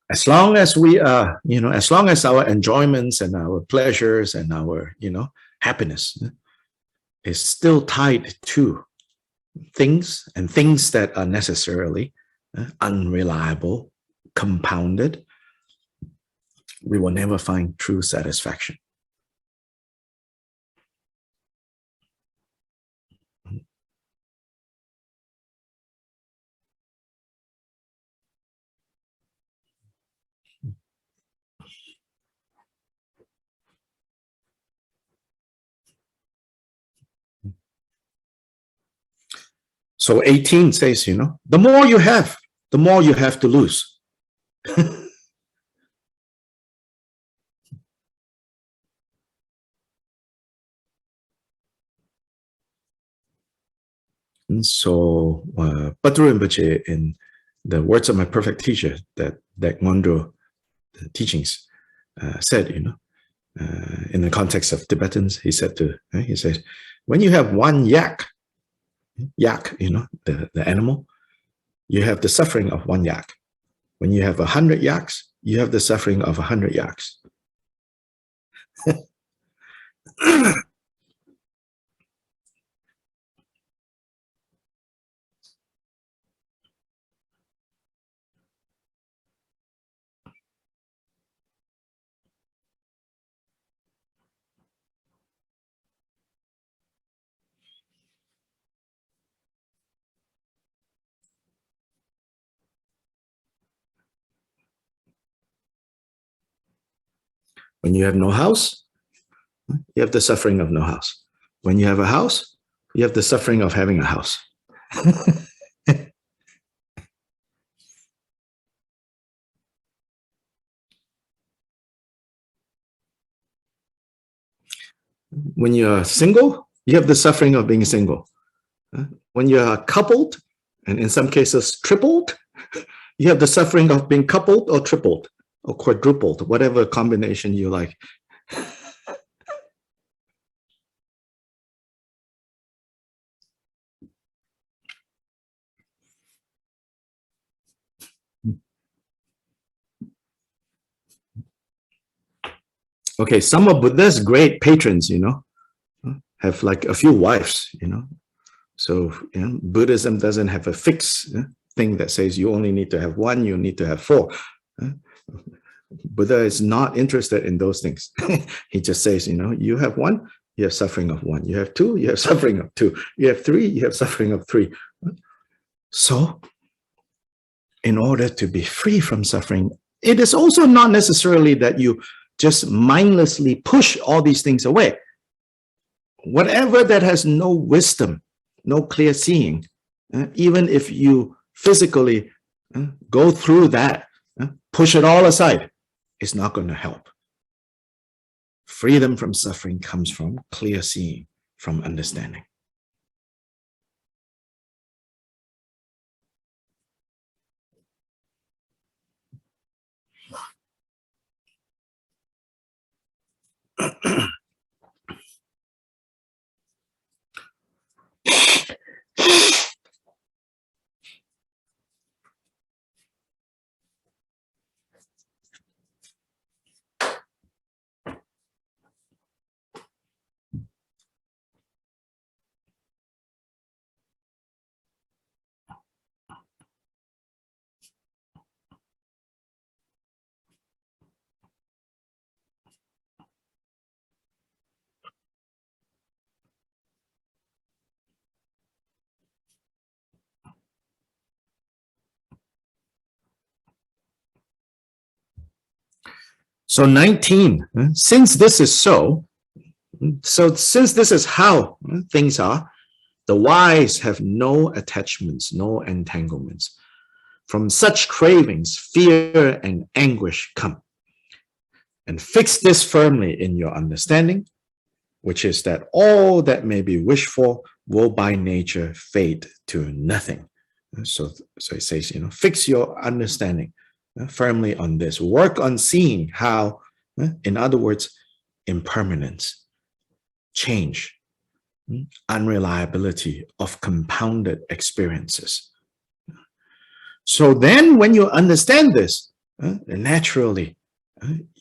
S1: As long as we are, as long as our enjoyments and our pleasures and our, happiness is still tied to things and things that are necessarily unreliable, compounded, we will never find true satisfaction. So 18 says, the more you have, the more you have to lose. And so, Batra Rinpoche, in the words of my perfect teacher, that Ngondro teachings, said, in the context of Tibetans, he said, when you have one yak, the animal, you have the suffering of one yak. When you have 100 yaks, you have the suffering of 100 yaks. When you have no house, you have the suffering of no house. When you have a house, you have the suffering of having a house. When you're single, you have the suffering of being single. When you're coupled, and in some cases tripled, you have the suffering of being coupled or tripled or quadrupled, whatever combination you like. Okay, some of Buddha's great patrons, have like a few wives, So Buddhism doesn't have a fixed thing that says you only need to have one, you need to have four. Buddha is not interested in those things. He just says, you have one, you have suffering of one. You have two, you have suffering of two. You have three, you have suffering of three. So, in order to be free from suffering, it is also not necessarily that you just mindlessly push all these things away. Whatever that has no wisdom, no clear seeing, even if you physically go through that, push it all aside, it's not going to help. Freedom from suffering comes from clear seeing, from understanding. So 19, since this is so since this is how things are, the wise have no attachments, no entanglements. From such cravings, fear and anguish come. And fix this firmly in your understanding, which is that all that may be wished for will by nature fade to nothing. So it says, fix your understanding firmly on this. Work on seeing how, in other words, impermanence, change, unreliability of compounded experiences. So then when you understand this, naturally,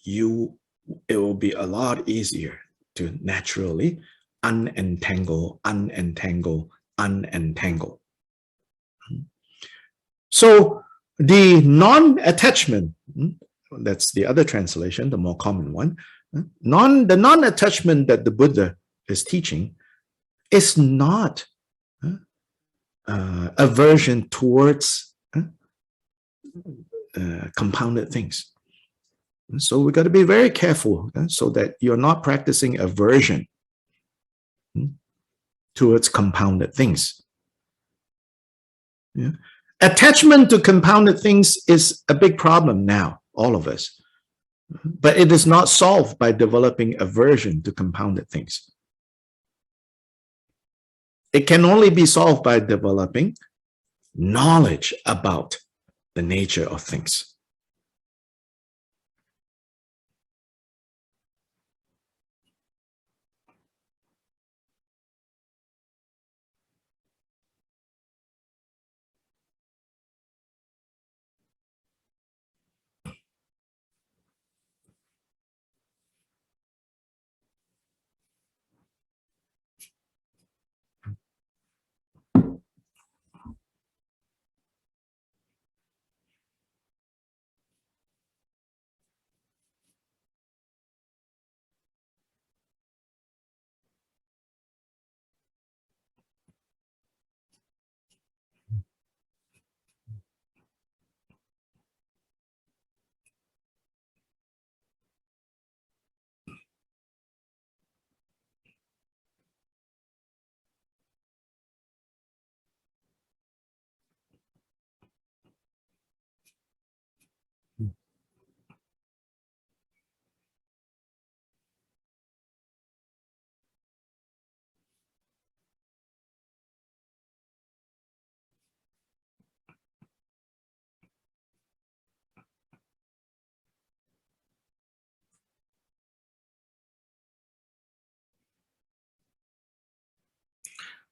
S1: it will be a lot easier to naturally unentangle. So the non-attachment, that's the other translation, the more common one, the non-attachment that the Buddha is teaching is not aversion towards compounded things. So we got to be very careful so that you're not practicing aversion towards compounded things. Yeah. Attachment to compounded things is a big problem now, all of us. But it is not solved by developing aversion to compounded things. It can only be solved by developing knowledge about the nature of things.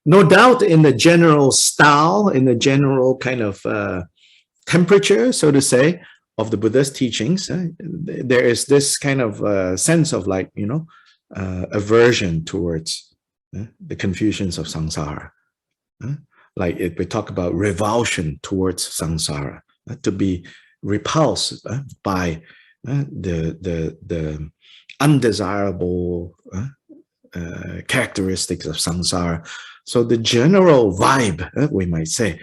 S1: No doubt in the general style, in the general kind of temperature, so to say, of the Buddha's teachings, there is this kind of sense of like, aversion towards the confusions of samsara. Like if we talk about revulsion towards samsara, to be repulsed by the undesirable characteristics of samsara. So the general vibe, we might say,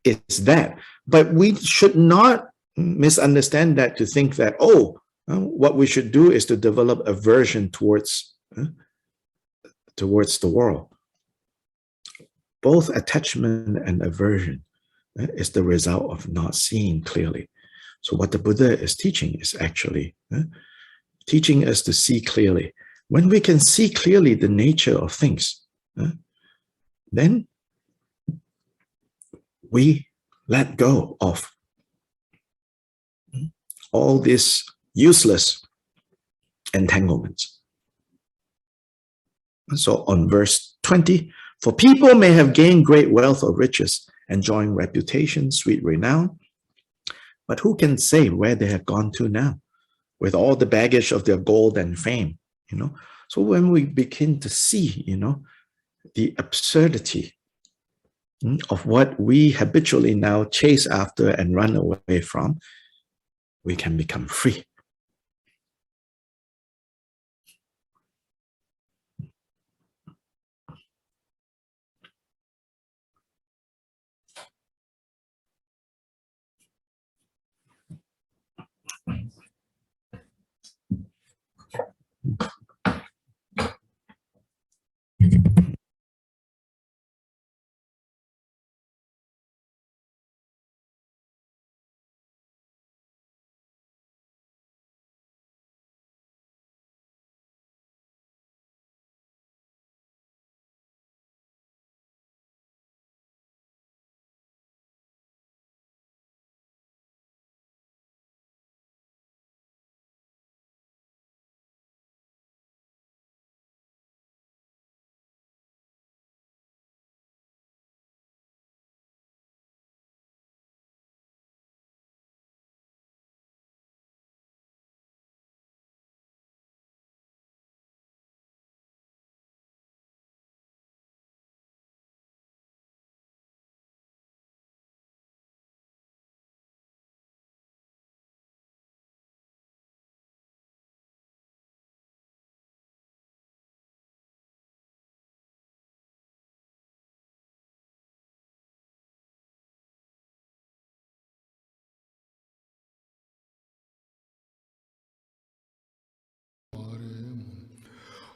S1: is that. But we should not misunderstand that to think that, what we should do is to develop aversion towards the world. Both attachment and aversion is the result of not seeing clearly. So what the Buddha is teaching is actually teaching us to see clearly. When we can see clearly the nature of things, then we let go of all these useless entanglements. So on verse 20, for people may have gained great wealth or riches, enjoying reputation, sweet renown, but who can say where they have gone to now with all the baggage of their gold and fame, So when we begin to see, the absurdity of what we habitually now chase after and run away from, we can become free.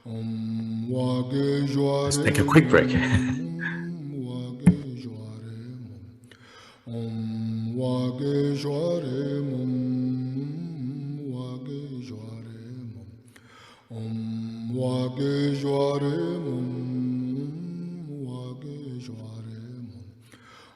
S1: Let's take a quick break.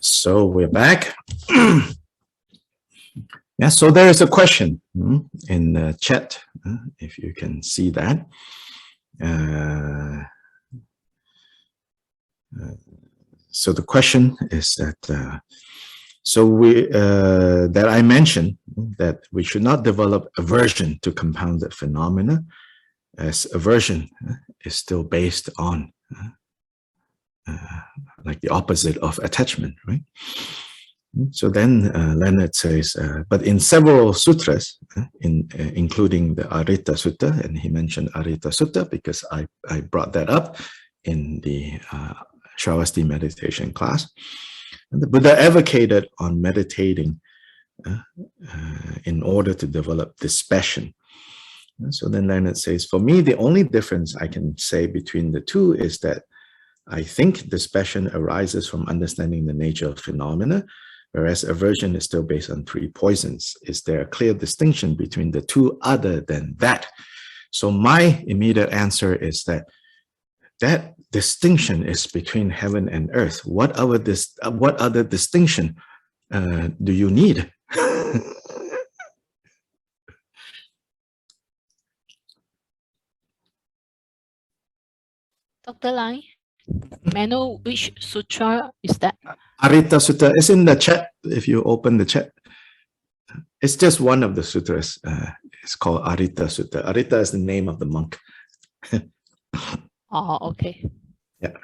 S1: So we're back. Yeah, so there is a question in the chat, if you can see that. So the question is that, that I mentioned that we should not develop aversion to compounded phenomena, as aversion is still based on like the opposite of attachment, right? So then Leonard says, but in several sutras, including the Arita Sutta, and he mentioned Arita Sutta because I brought that up in the Shravasti meditation class. And the Buddha advocated on meditating in order to develop dispassion. So then Leonard says, for me, the only difference I can say between the two is that I think dispassion arises from understanding the nature of phenomena, whereas aversion is still based on three poisons. Is there a clear distinction between the two other than that? So my immediate answer is that that distinction is between heaven and earth. What other distinction do you need?
S6: Dr. Lai, may I know which sutra is that?
S1: Arita Sutta is in the chat. If you open the chat, it's just one of the sutras. It's called Arita Sutta. Arita is the name of the monk.
S6: Oh, okay.
S1: Yeah.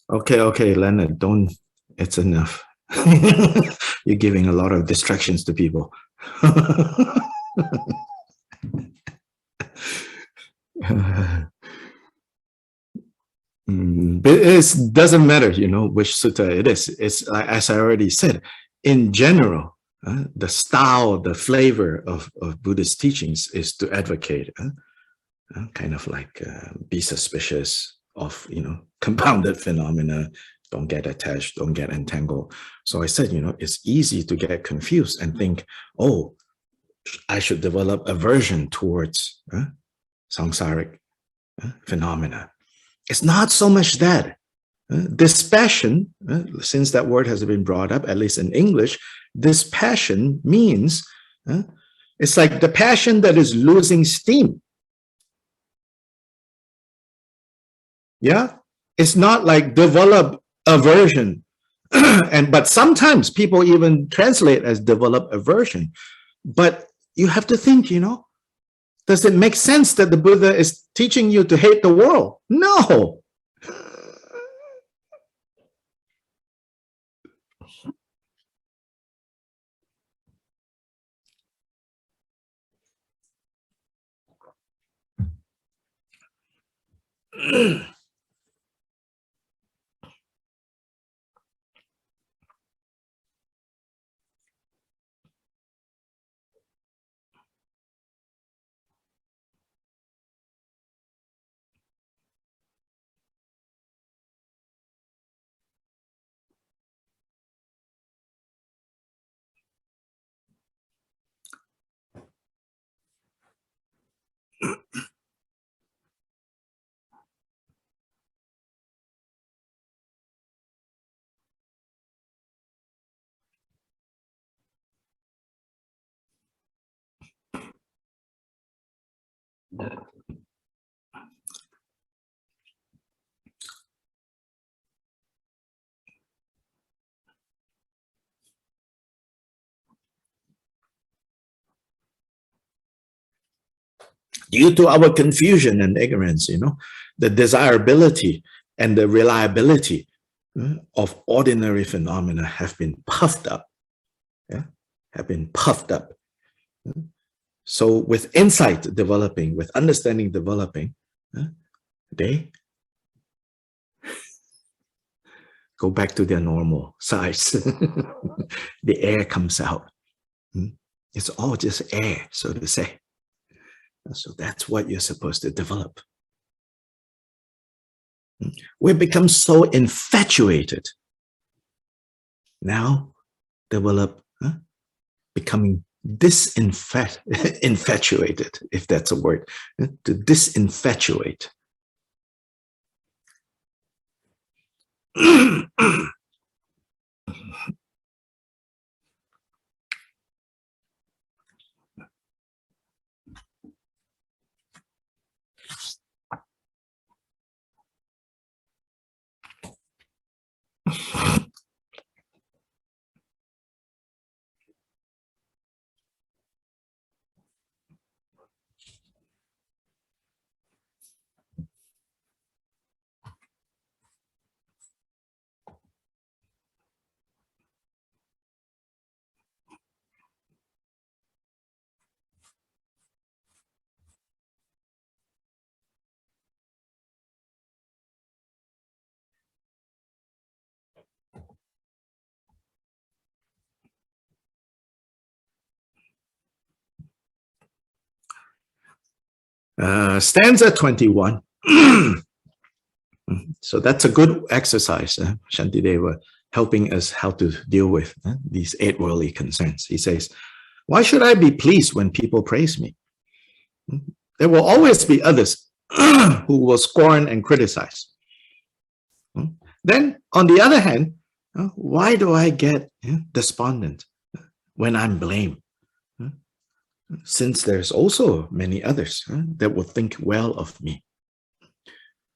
S1: Okay, Leonard, don't, it's enough. You're giving a lot of distractions to people. But it doesn't matter, you know, which sutta it is. It's as I already said, in general, the style, the flavor of Buddhist teachings is to advocate, kind of like be suspicious of, you know, compounded phenomena. Don't get attached, don't get entangled. So I said, you know, it's easy to get confused and think, oh, I should develop aversion towards samsaric phenomena. It's not so much that. Dispassion, since that word has been brought up, at least in English, dispassion means it's like the passion that is losing steam. Yeah, it's not like develop aversion. But sometimes people even translate as develop aversion. But you have to think, you know, does it make sense that the Buddha is teaching you to hate the world? No. Due to our confusion and ignorance, you know, the desirability and the reliability of ordinary phenomena have been puffed up. Yeah, have been puffed up. So with insight developing, with understanding developing, they go back to their normal size. The air comes out. It's all just air, so to say. So that's what you're supposed to develop. We become so infatuated. Now develop becoming infatuated, if that's a word, to disinfatuate. Stanza 21. So that's a good exercise, Shantideva, helping us how to deal with these 8 worldly concerns. He says, why should I be pleased when people praise me? There will always be others who will scorn and criticize. Then, on the other hand, why do I get despondent when I'm blamed? since there's also many others that will think well of me.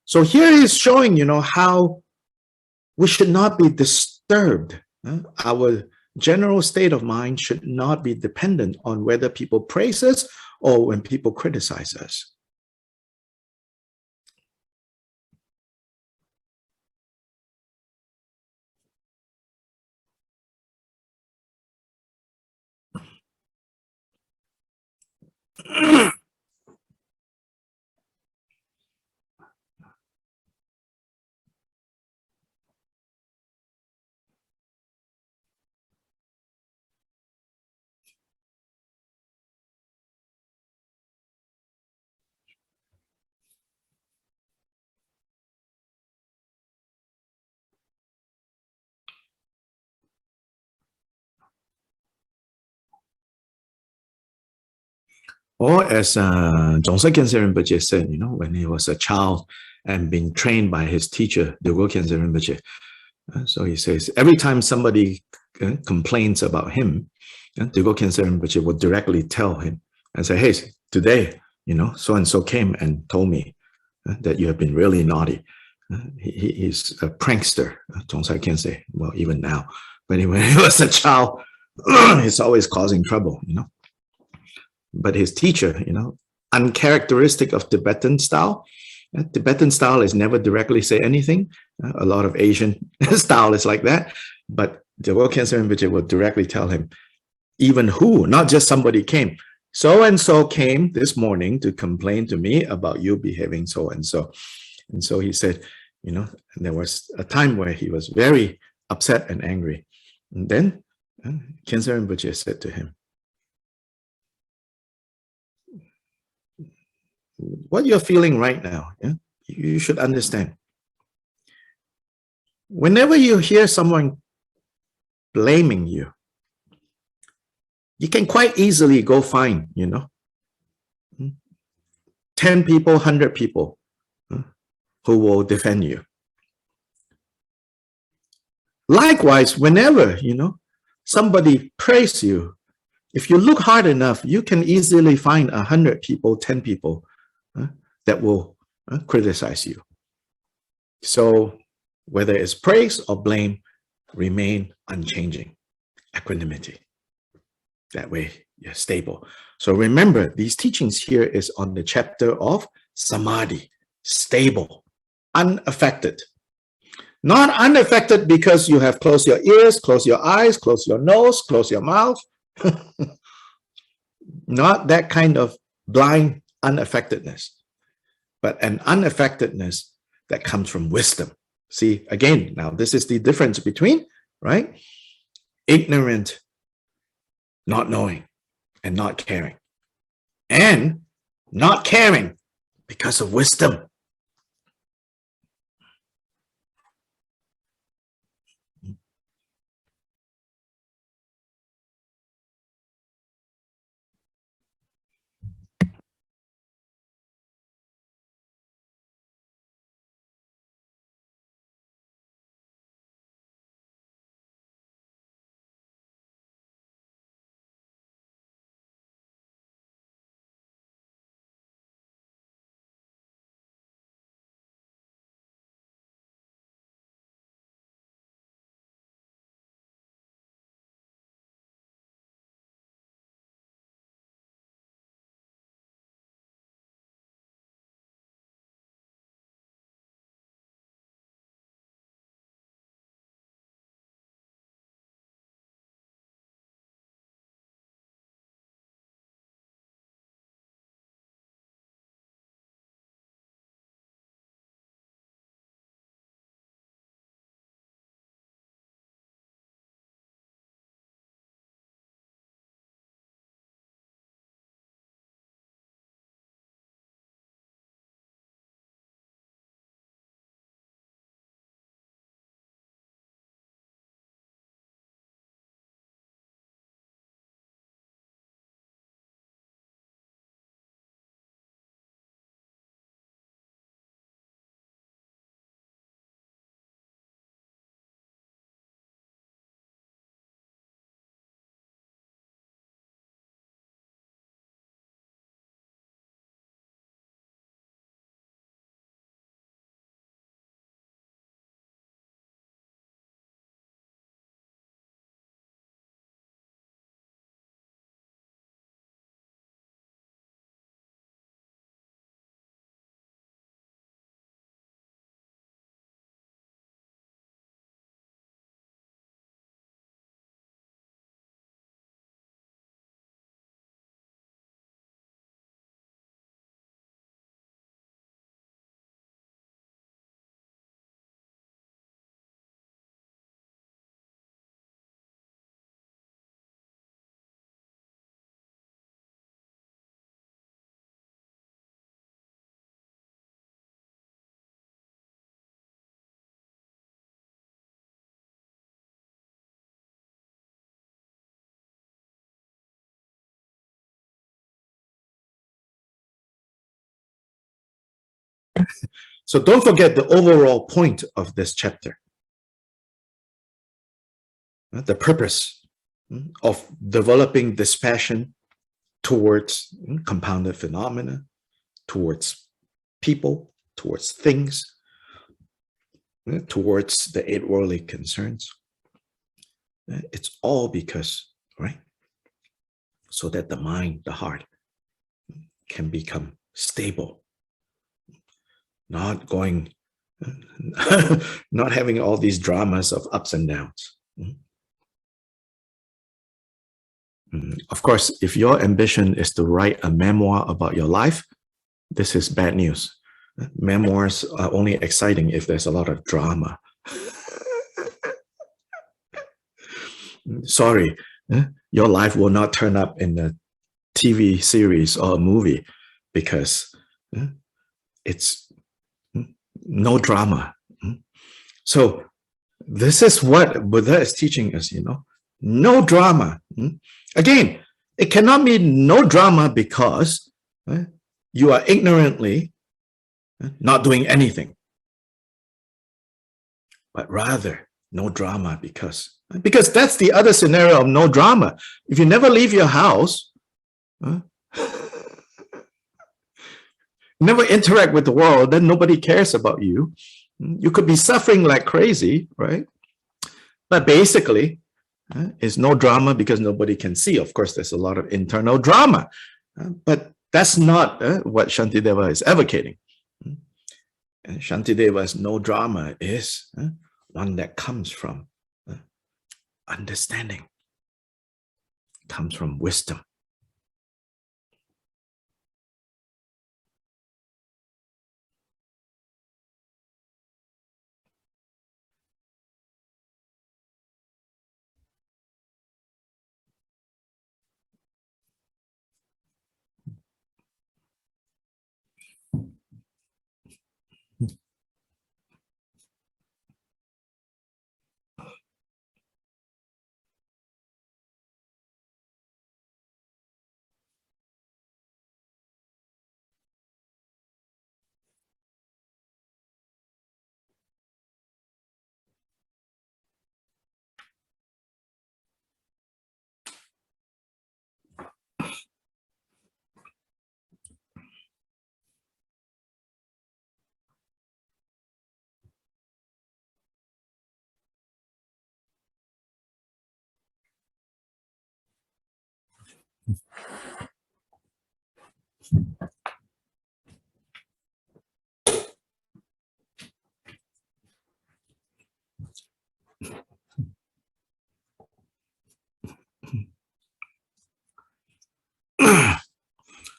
S1: So here he's showing, how we should not be disturbed. Our general state of mind should not be dependent on whether people praise us or when people criticize us. Or as Jongsa Khyentse Rinpoche said, when he was a child and being trained by his teacher, Dilgo Khyentse Rinpoche. So he says, every time somebody complains about him, Dilgo Khyentse Rinpoche would directly tell him and say, hey, today, so-and-so came and told me that you have been really naughty. He's a prankster, Jongsa Khyentse, well, even now. But when he was a child, he's always causing trouble, But his teacher, uncharacteristic of Tibetan style. Tibetan style is never directly say anything. A lot of Asian style is like that. But the Dilgo Khyentse Rinpoche will directly tell him, even who, not just somebody came. So-and-so came this morning to complain to me about you behaving so-and-so. And so he said, there was a time where he was very upset and angry. And then Khyentse Rinpoche said to him, what you're feeling right now, you should understand. Whenever you hear someone blaming you, you can quite easily go find, 10 people, 100 people who will defend you. Likewise, whenever, somebody praise you, if you look hard enough, you can easily find 100 people, 10 people that will criticize you. So whether it's praise or blame, remain unchanging. Equanimity. That way you're stable. So remember, these teachings here is on the chapter of samadhi, stable, unaffected. Not unaffected because you have closed your ears, closed your eyes, closed your nose, closed your mouth. Not that kind of blind unaffectedness, but an unaffectedness that comes from wisdom. See, again, now this is the difference between, right? Ignorant, not knowing, and not caring. And not caring because of wisdom. So don't forget the overall point of this chapter. The purpose of developing this passion towards compounded phenomena, towards people, towards things, towards the 8 worldly concerns. It's all because, right? So that the mind, the heart, can become stable, not going, not having all these dramas of ups and downs. Of course, if your ambition is to write a memoir about your life, this is bad news. Memoirs are only exciting if there's a lot of drama. Sorry, your life will not turn up in a TV series or a movie because it's no drama. So this is what Buddha is teaching us, no drama. Again, it cannot mean no drama because you are ignorantly not doing anything, but rather no drama because that's the other scenario of no drama. If you never leave your house, never interact with the world, then nobody cares about you. You could be suffering like crazy, right? But basically, it's no drama because nobody can see. Of course, there's a lot of internal drama, but that's not what Shantideva is advocating. And Shantideva's no drama is one that comes from understanding, comes from wisdom.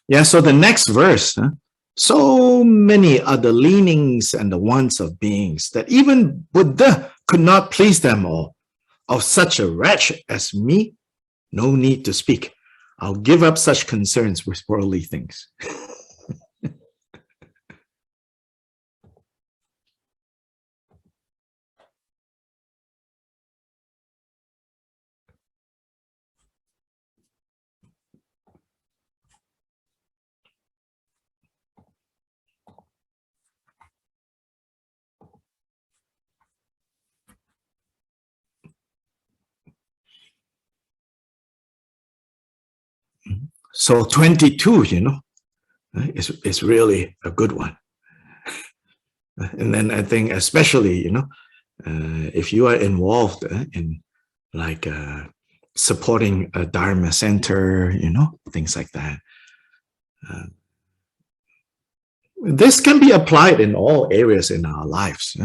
S1: Yeah, so the next verse, so many are the leanings and the wants of beings that even Buddha could not please them all. Of such a wretch as me, no need to speak. I'll give up such concerns with worldly things. So 22, is really a good one. And then I think especially, if you are involved in like supporting a Dharma center, things like that. This can be applied in all areas in our lives,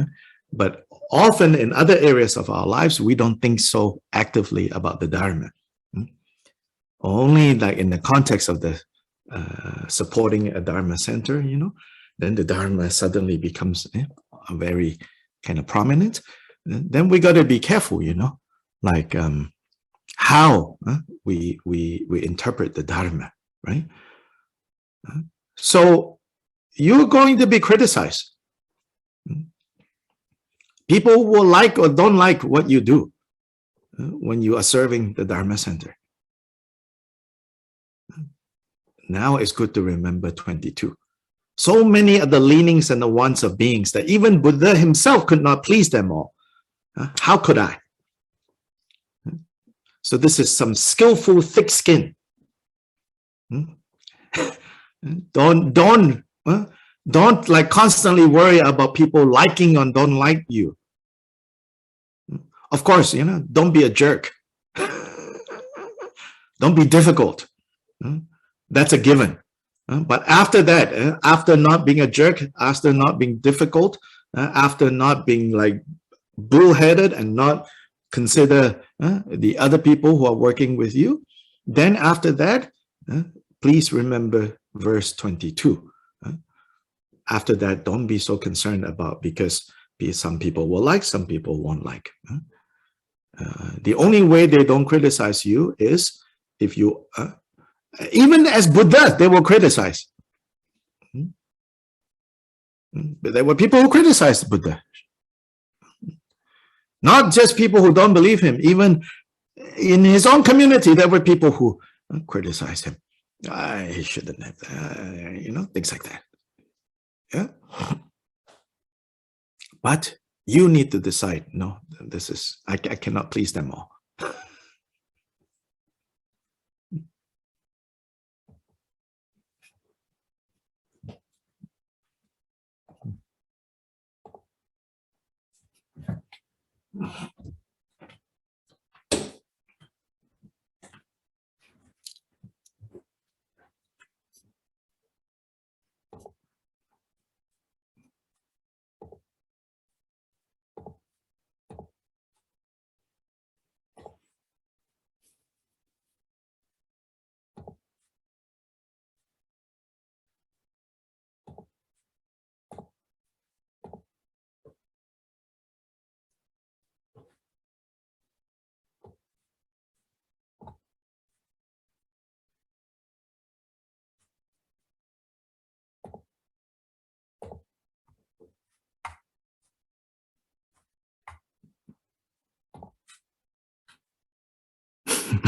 S1: but often in other areas of our lives, we don't think so actively about the Dharma. Only like in the context of the supporting a Dharma center, then the Dharma suddenly becomes very kind of prominent. Then we got to be careful, like how we interpret the Dharma, right? So you're going to be criticized. People will like or don't like what you do when you are serving the Dharma center. Now it's good to remember 22.
S7: So many of the leanings and the wants of beings that even Buddha himself could not please them all. How could I? So this is some skillful thick skin. Don't like constantly worry about people liking or don't like you. Of course, don't be a jerk. Don't be difficult. That's a given. But after that, after not being a jerk, after not being difficult, after not being like bullheaded and not consider the other people who are working with you, then after that, please remember verse 22. After that, don't be so concerned about because some people will like, some people won't like. The only way they don't criticize you is if you, even as Buddha, they will criticize. But there were people who criticized Buddha. Not just people who don't believe him. Even in his own community, there were people who criticized him. He shouldn't have, things like that. Yeah. But you need to decide, no, this is, I cannot please them all.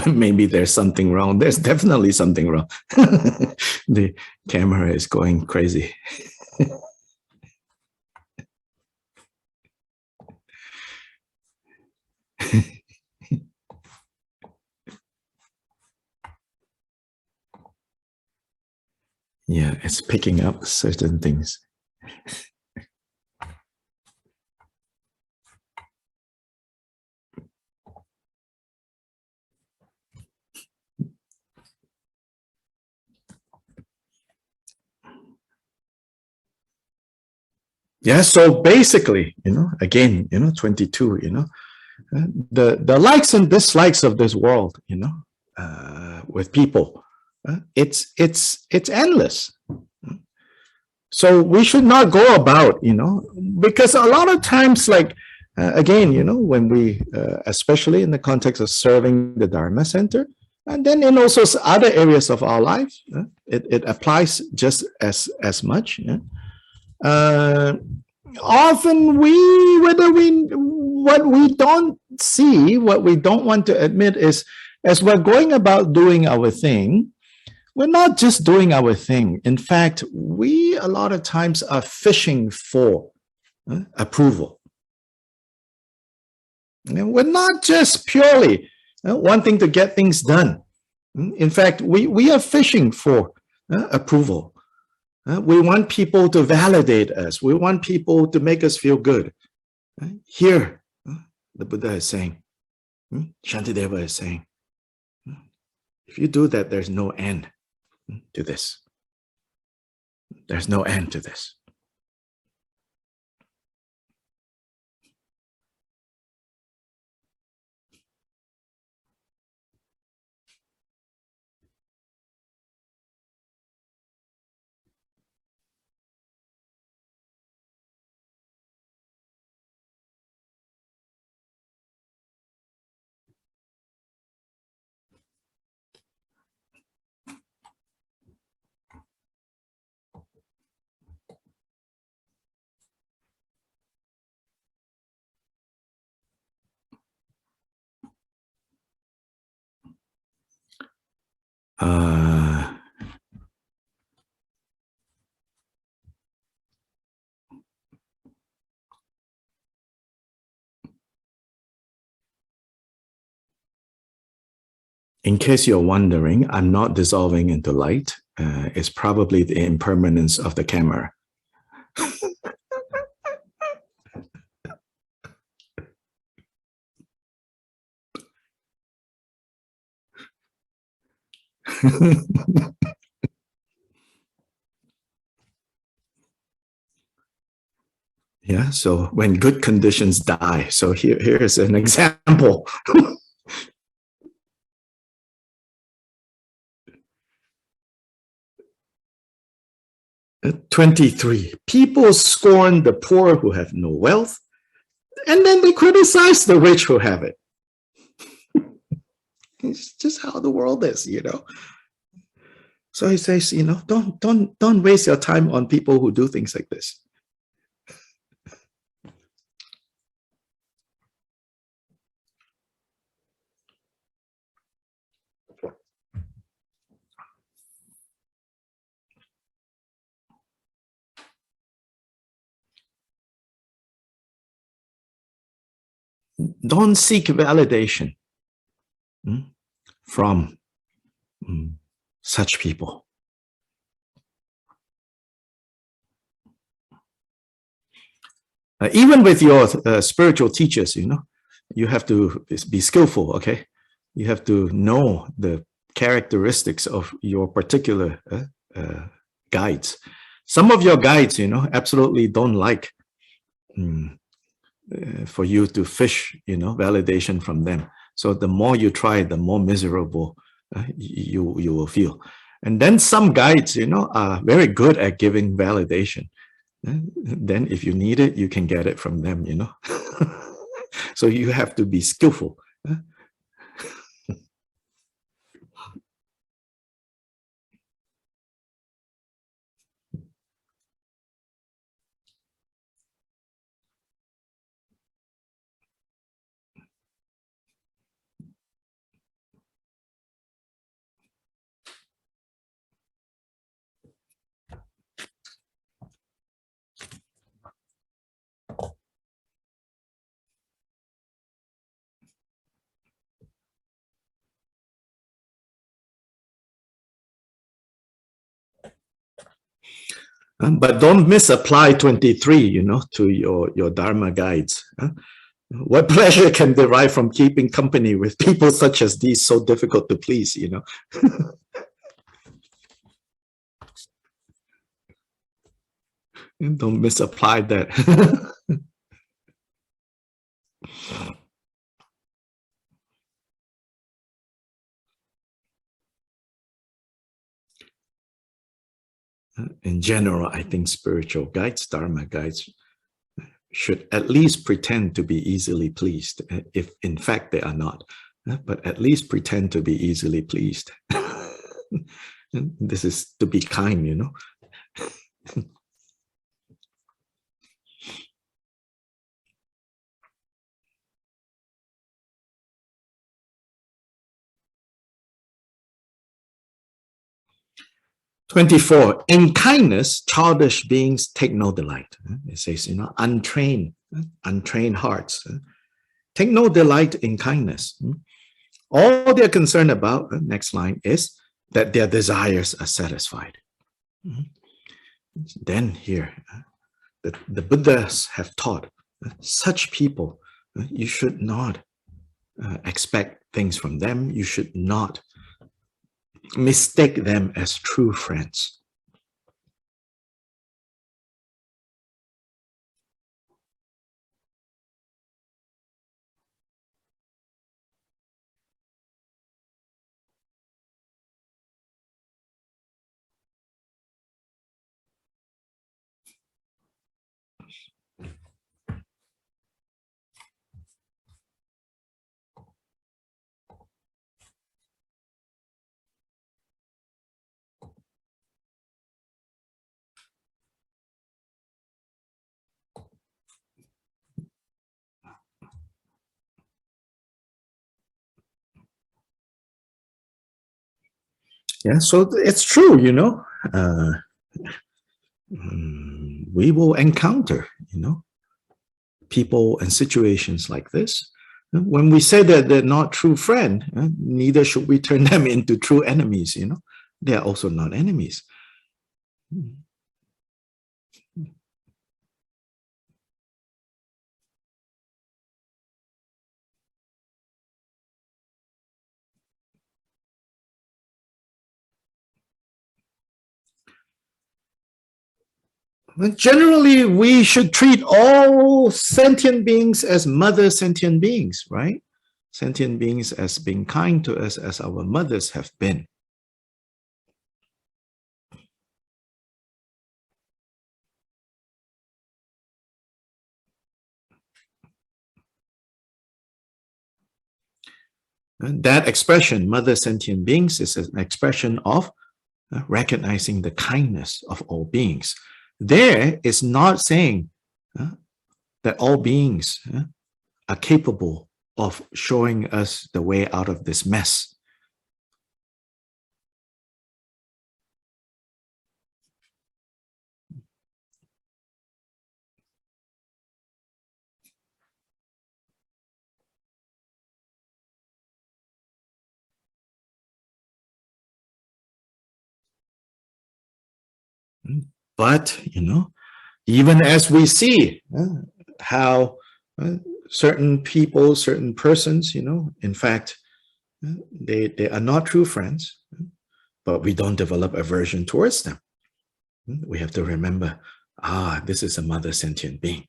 S7: Maybe there's something wrong. There's definitely something wrong. The camera is going crazy. Yeah, it's picking up certain things. Yeah, so basically, again, 22, the likes and dislikes of this world, with people, it's endless. So we should not go about, because a lot of times, like, again, when we, especially in the context of serving the Dharma Center, and then in also other areas of our life, it applies just as much. Often what we don't see, what we don't want to admit is, as we're going about doing our thing, we're not just doing our thing. In fact, we a lot of times are fishing for approval. We're not just purely wanting to get things done. In fact, we are fishing for approval. We want people to validate us. We want people to make us feel good. Here, the Buddha is saying, Shantideva is saying, if you do that, there's no end to this. There's no end to this. In case you're wondering, I'm not dissolving into light. It's probably the impermanence of the camera. Yeah, so when good conditions die. So here's an example. 23. People scorn the poor who have no wealth, and then they criticize the rich who have it. It's just how the world is, you know. So he says, you know, don't waste your time on people who do things like this. Don't seek validation from such people. Even with your spiritual teachers, you know, you have to be skillful, okay? You have to know the characteristics of your particular guides. Some of your guides, you know, absolutely don't like for you to fish, you know, validation from them. So the more you try, the more miserable you will feel. And then some guides, you know, are very good at giving validation. Then if you need it, you can get it from them, you know. So you have to be skillful. 'But don't misapply 23, you know, to your Dharma guides. What pleasure can derive from keeping company with people such as these, so difficult to please, you know? Don't misapply that. In general, I think spiritual guides, Dharma guides, should at least pretend to be easily pleased, if in fact they are not, but at least pretend to be easily pleased. This is to be kind, you know. "24. In kindness, childish beings take no delight." It says, you know, untrained hearts take no delight in kindness. All they're concerned about, next line, is that their desires are satisfied. Then here, the Buddhas have taught such people, you should not expect things from them. You should not mistake them as true friends. Yeah, so it's true, you know. We will encounter, you know, people and situations like this. When we say that they're not true friend, neither should we turn them into true enemies, you know. They are also not enemies. But generally, we should treat all sentient beings as mother sentient beings, right? Sentient beings as being kind to us as our mothers have been. And that expression, mother sentient beings, is an expression of recognizing the kindness of all beings. There is not saying that all beings are capable of showing us the way out of this mess. But, you know, even as we see how certain people, certain persons, you know, in fact, they are not true friends, but we don't develop aversion towards them. We have to remember, this is a mother sentient being.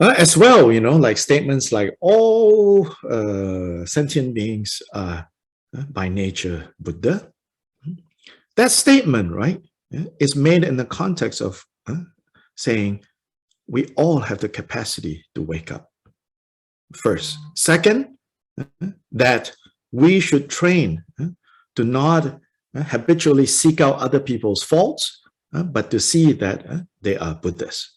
S7: As well, you know, like statements like all sentient beings are by nature Buddha. That statement, right, is made in the context of saying we all have the capacity to wake up. First. Second, that we should train to not habitually seek out other people's faults, but to see that they are Buddhas.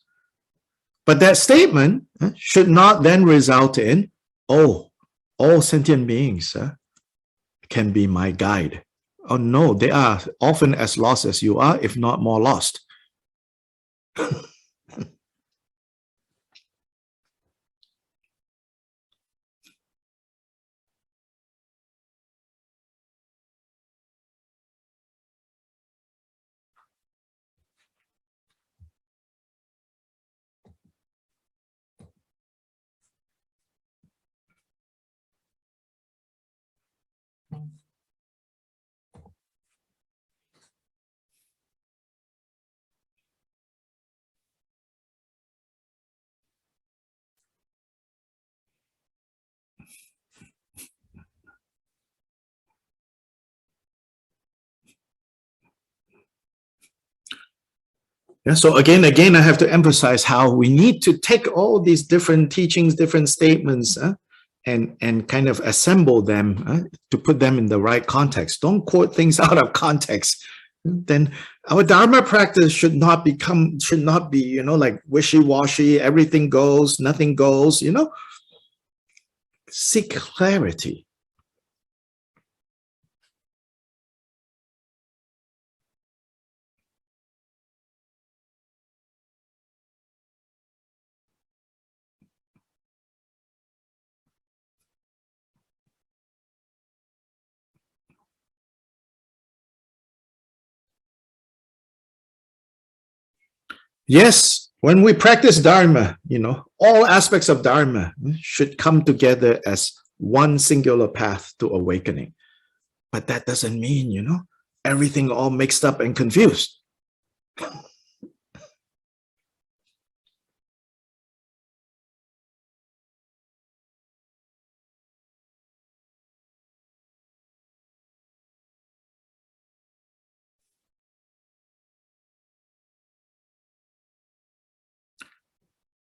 S7: But that statement should not then result in, oh, all sentient beings can be my guide. Oh no, they are often as lost as you are, if not more lost. Yeah, so again, I have to emphasize how we need to take all these different teachings, different statements, and kind of assemble them to put them in the right context. Don't quote things out of context. Then our Dharma practice should not be, you know, like wishy-washy, everything goes, nothing goes, you know. Seek clarity. Yes, when we practice Dharma, you know, all aspects of Dharma should come together as one singular path to awakening. But that doesn't mean, you know, everything all mixed up and confused.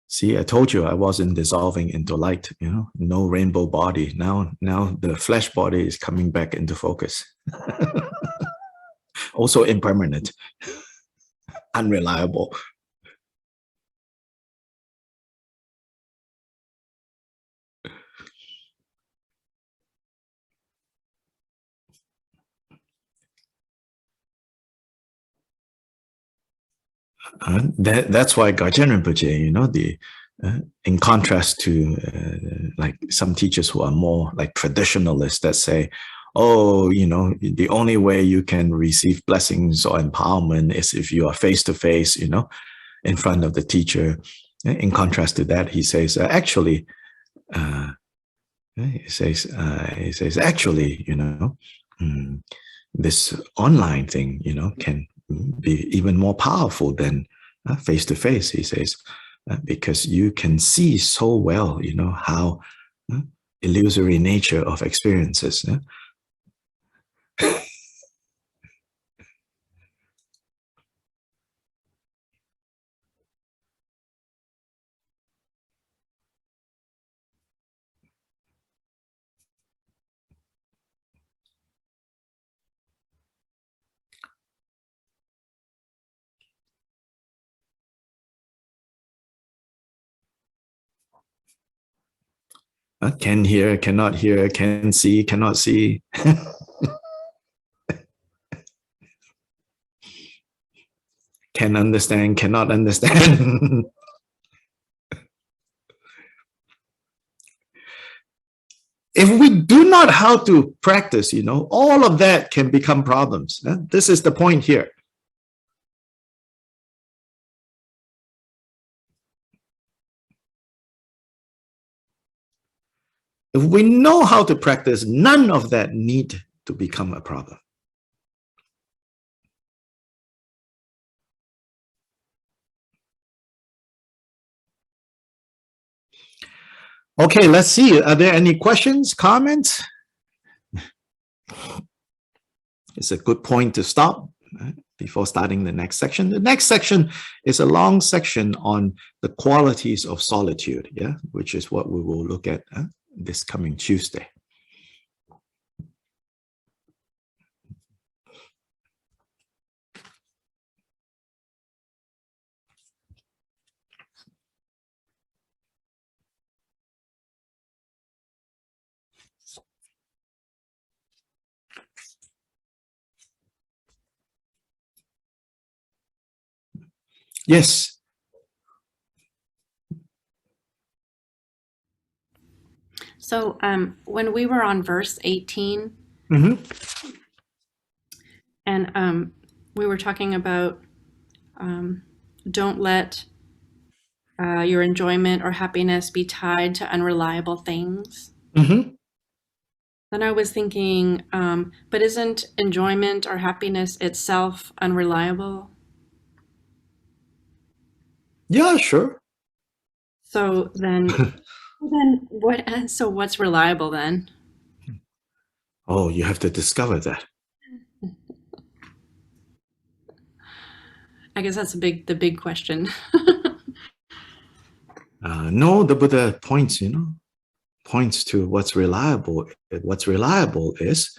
S7: See, I told you I wasn't dissolving into light, you know, no rainbow body. Now the flesh body is coming back into focus. Also impermanent, unreliable. That's why Gajen Rinpoche, you know, in contrast to like some teachers who are more like traditionalists that say, oh, you know, the only way you can receive blessings or empowerment is if you are face to face, you know, in front of the teacher. In contrast to that, he says, actually, actually, you know, this online thing, you know, can be even more powerful than face to face, he says, because you can see so well, you know, how illusory nature of experiences. Can hear, cannot hear, can see, cannot see. Can understand, cannot understand. If we do not how to practice, you know, all of that can become problems. This is the point here. If we know how to practice, none of that need to become a problem. Okay, let's see. Are there any questions, comments? It's a good point to stop before starting the next section. The next section is a long section on the qualities of solitude, yeah, which is what we will look at this coming Tuesday. Yes.
S4: So when we were on verse 18, and we were talking about don't let your enjoyment or happiness be tied to unreliable things. Then I was thinking, but isn't enjoyment or happiness itself unreliable?
S7: Yeah, sure.
S4: So then, what? So what's reliable then?
S7: Oh, you have to discover that.
S4: I guess that's the big question.
S7: No, the Buddha points, you know, points to what's reliable. What's reliable is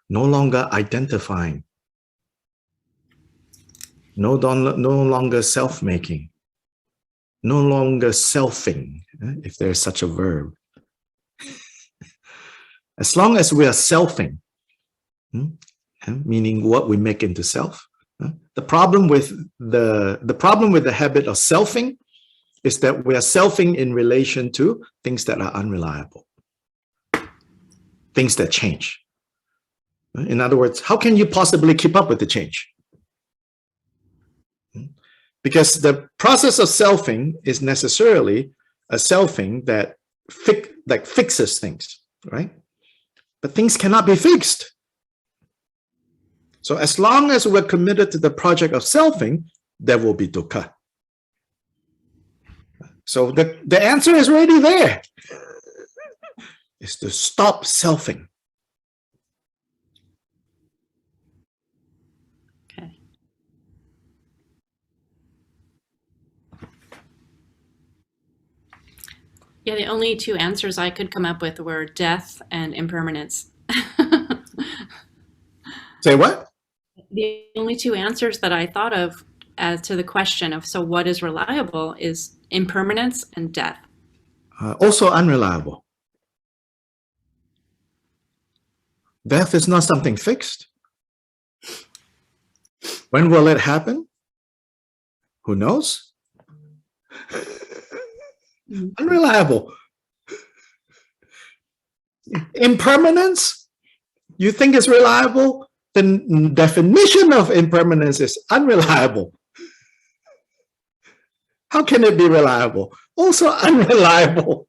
S7: no longer identifying, no longer self-making, no longer selfing, if there's such a verb. As long as we are selfing, meaning what we make into self, the problem with the habit of selfing is that we are selfing in relation to things that are unreliable, things that change. In other words, how can you possibly keep up with the change? Because the process of selfing is necessarily a selfing that fixes things, right? But things cannot be fixed. So as long as we're committed to the project of selfing, there will be dukkha. So the answer is already there. It's to stop selfing.
S4: Okay. Yeah, the only two answers I could come up with were death and impermanence.
S7: Say what?
S4: The only two answers that I thought of as to the question of, so what is reliable, is impermanence and death.
S7: Also unreliable. Death is not something fixed. When will it happen? Who knows?
S4: Mhm.
S7: Unreliable. Impermanence, you think is reliable? The definition of impermanence is unreliable. How can it be reliable? Also unreliable.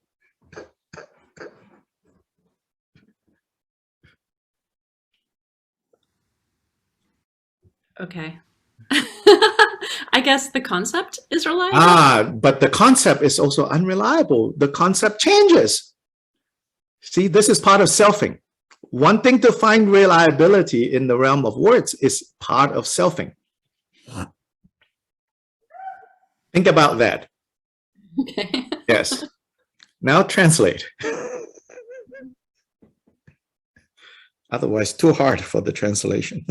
S4: Okay. I guess the concept is reliable.
S7: But the concept is also unreliable. The concept changes. See, this is part of selfing. Wanting to find reliability in the realm of words is part of selfing. Think about that.
S4: Okay.
S7: Yes. Now translate. Otherwise, too hard for the translation.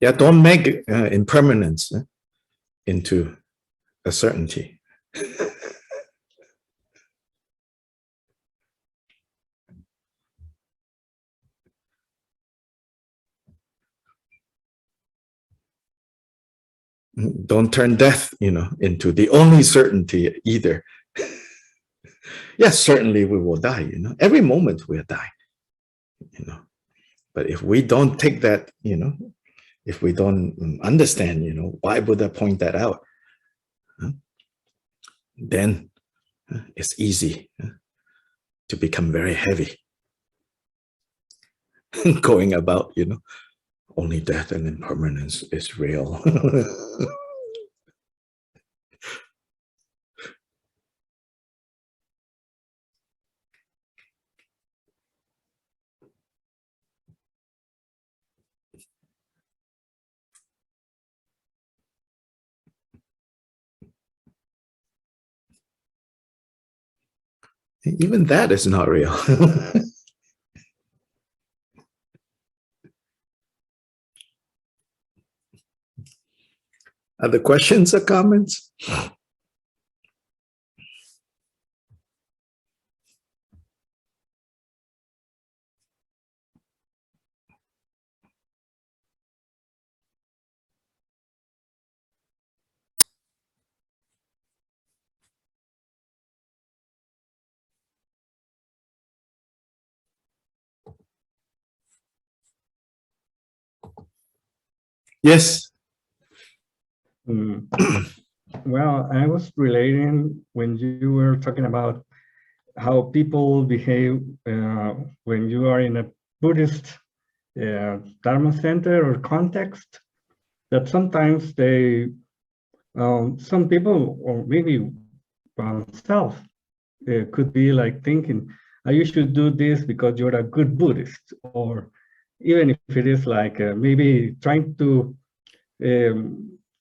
S7: Yeah, don't make impermanence into a certainty. Don't turn death, into the only certainty either. Yes, certainly we will die, every moment we'll die, But if we don't take that, if we don't understand, why Buddha point that out, then it's easy to become very heavy. Going about, only death and impermanence is real. Even that is not real. Other questions or comments? Yes.
S3: Well, I was relating when you were talking about how people behave when you are in a Buddhist Dharma center or context, that sometimes they, some people, or maybe oneself, could be like thinking, oh, you should do this because you're a good Buddhist, or even if it is like maybe trying to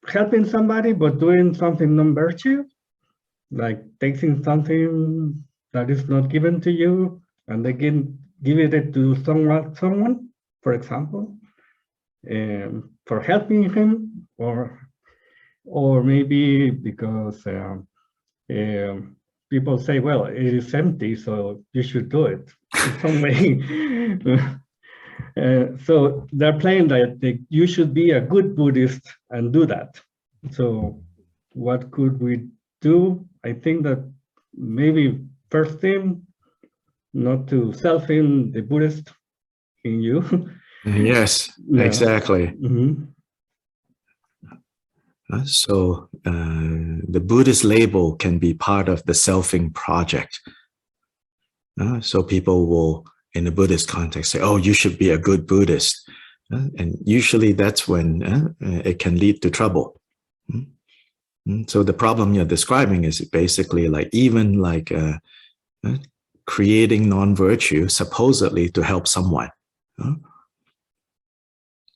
S3: helping somebody but doing something non-virtue, like taking something that is not given to you and they can give it to someone, for example, for helping him, or maybe because people say, well, it is empty, so you should do it in some way. So they're playing that you should be a good Buddhist and do that. So what could we do? I think that maybe first thing, not to self-in the Buddhist in you.
S7: Yes,
S3: Yeah.
S7: exactly. So the Buddhist label can be part of the selfing project. So people will, in the Buddhist context, say, oh, you should be a good Buddhist. And usually that's when it can lead to trouble. So the problem you're describing is basically like even like creating non-virtue supposedly to help someone.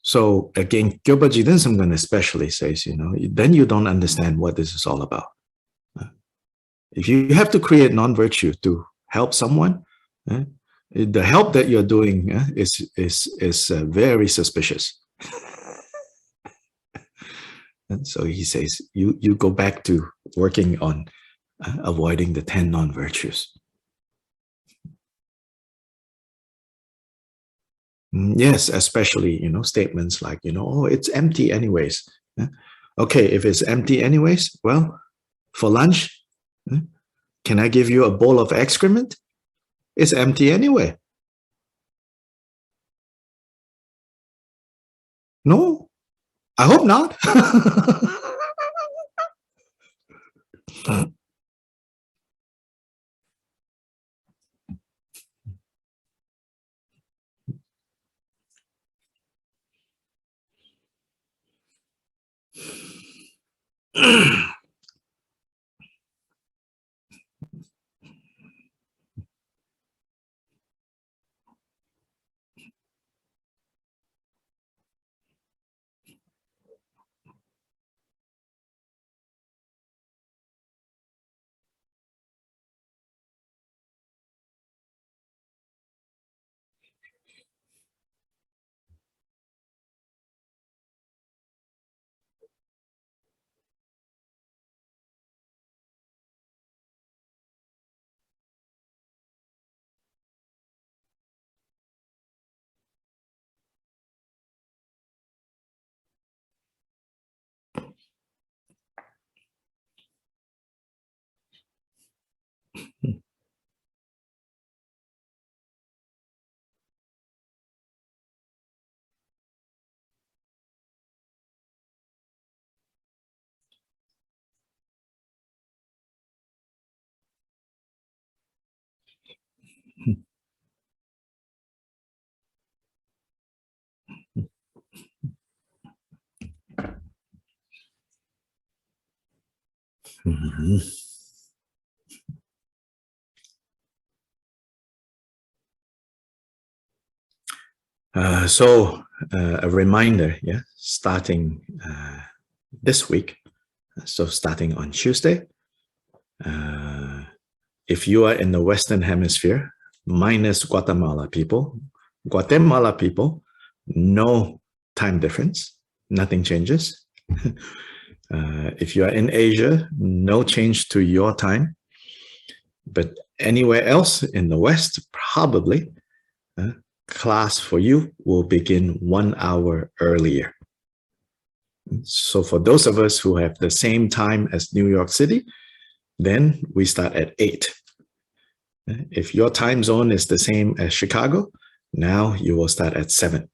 S7: So again, Gyopa Jiden Samgön especially says, then you don't understand what this is all about. If you have to create non-virtue to help someone, the help that you're doing is very suspicious. And so he says, you go back to working on avoiding the 10 non-virtues. Yes, especially, statements like, oh, it's empty anyways. Okay, if it's empty anyways, well, for lunch, can I give you a bowl of excrement? It's empty anyway. No, I hope not. So a reminder, starting this week, so starting on Tuesday, if you are in the Western Hemisphere, minus Guatemala people, no time difference, nothing changes. If you are in Asia, no change to your time. But anywhere else in the West, probably, class for you will begin 1 hour earlier. So for those of us who have the same time as New York City, then we start at 8. If your time zone is the same as Chicago, now you will start at 7.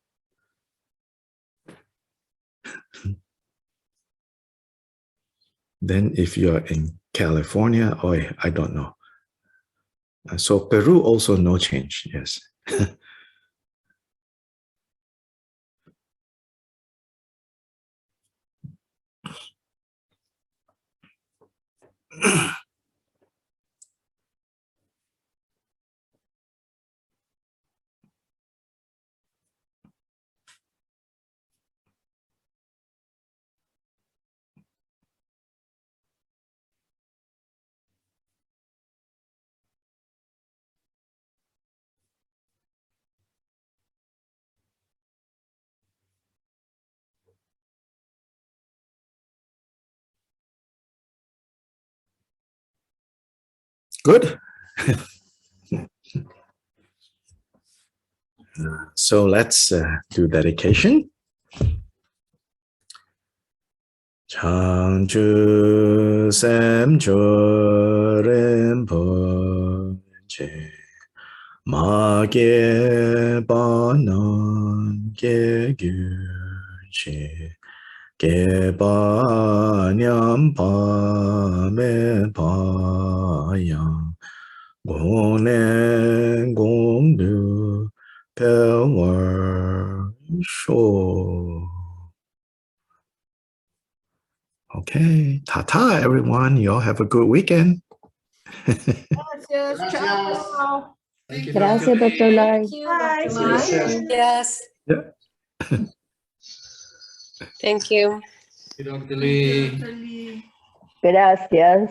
S7: Then if you're in California, I don't know. So Peru also no change, yes. Good. So let's do dedication. Changchu Samcho Rinpoche Mage Banan Ge Gyuchi Ge Ba Nyam Pa Me Pa Yang Gong Nen Gong Du Pe Wer Shou. Okay, ta-ta, everyone. You all have a good weekend.
S5: Gracias. Thank you,
S8: Gracias, Dr. Lai.
S5: Bye. Gracias.
S8: Yes.
S7: Yeah.
S8: Thank you.
S5: Dr. Lee.
S8: Gracias.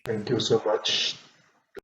S5: Thank you so much.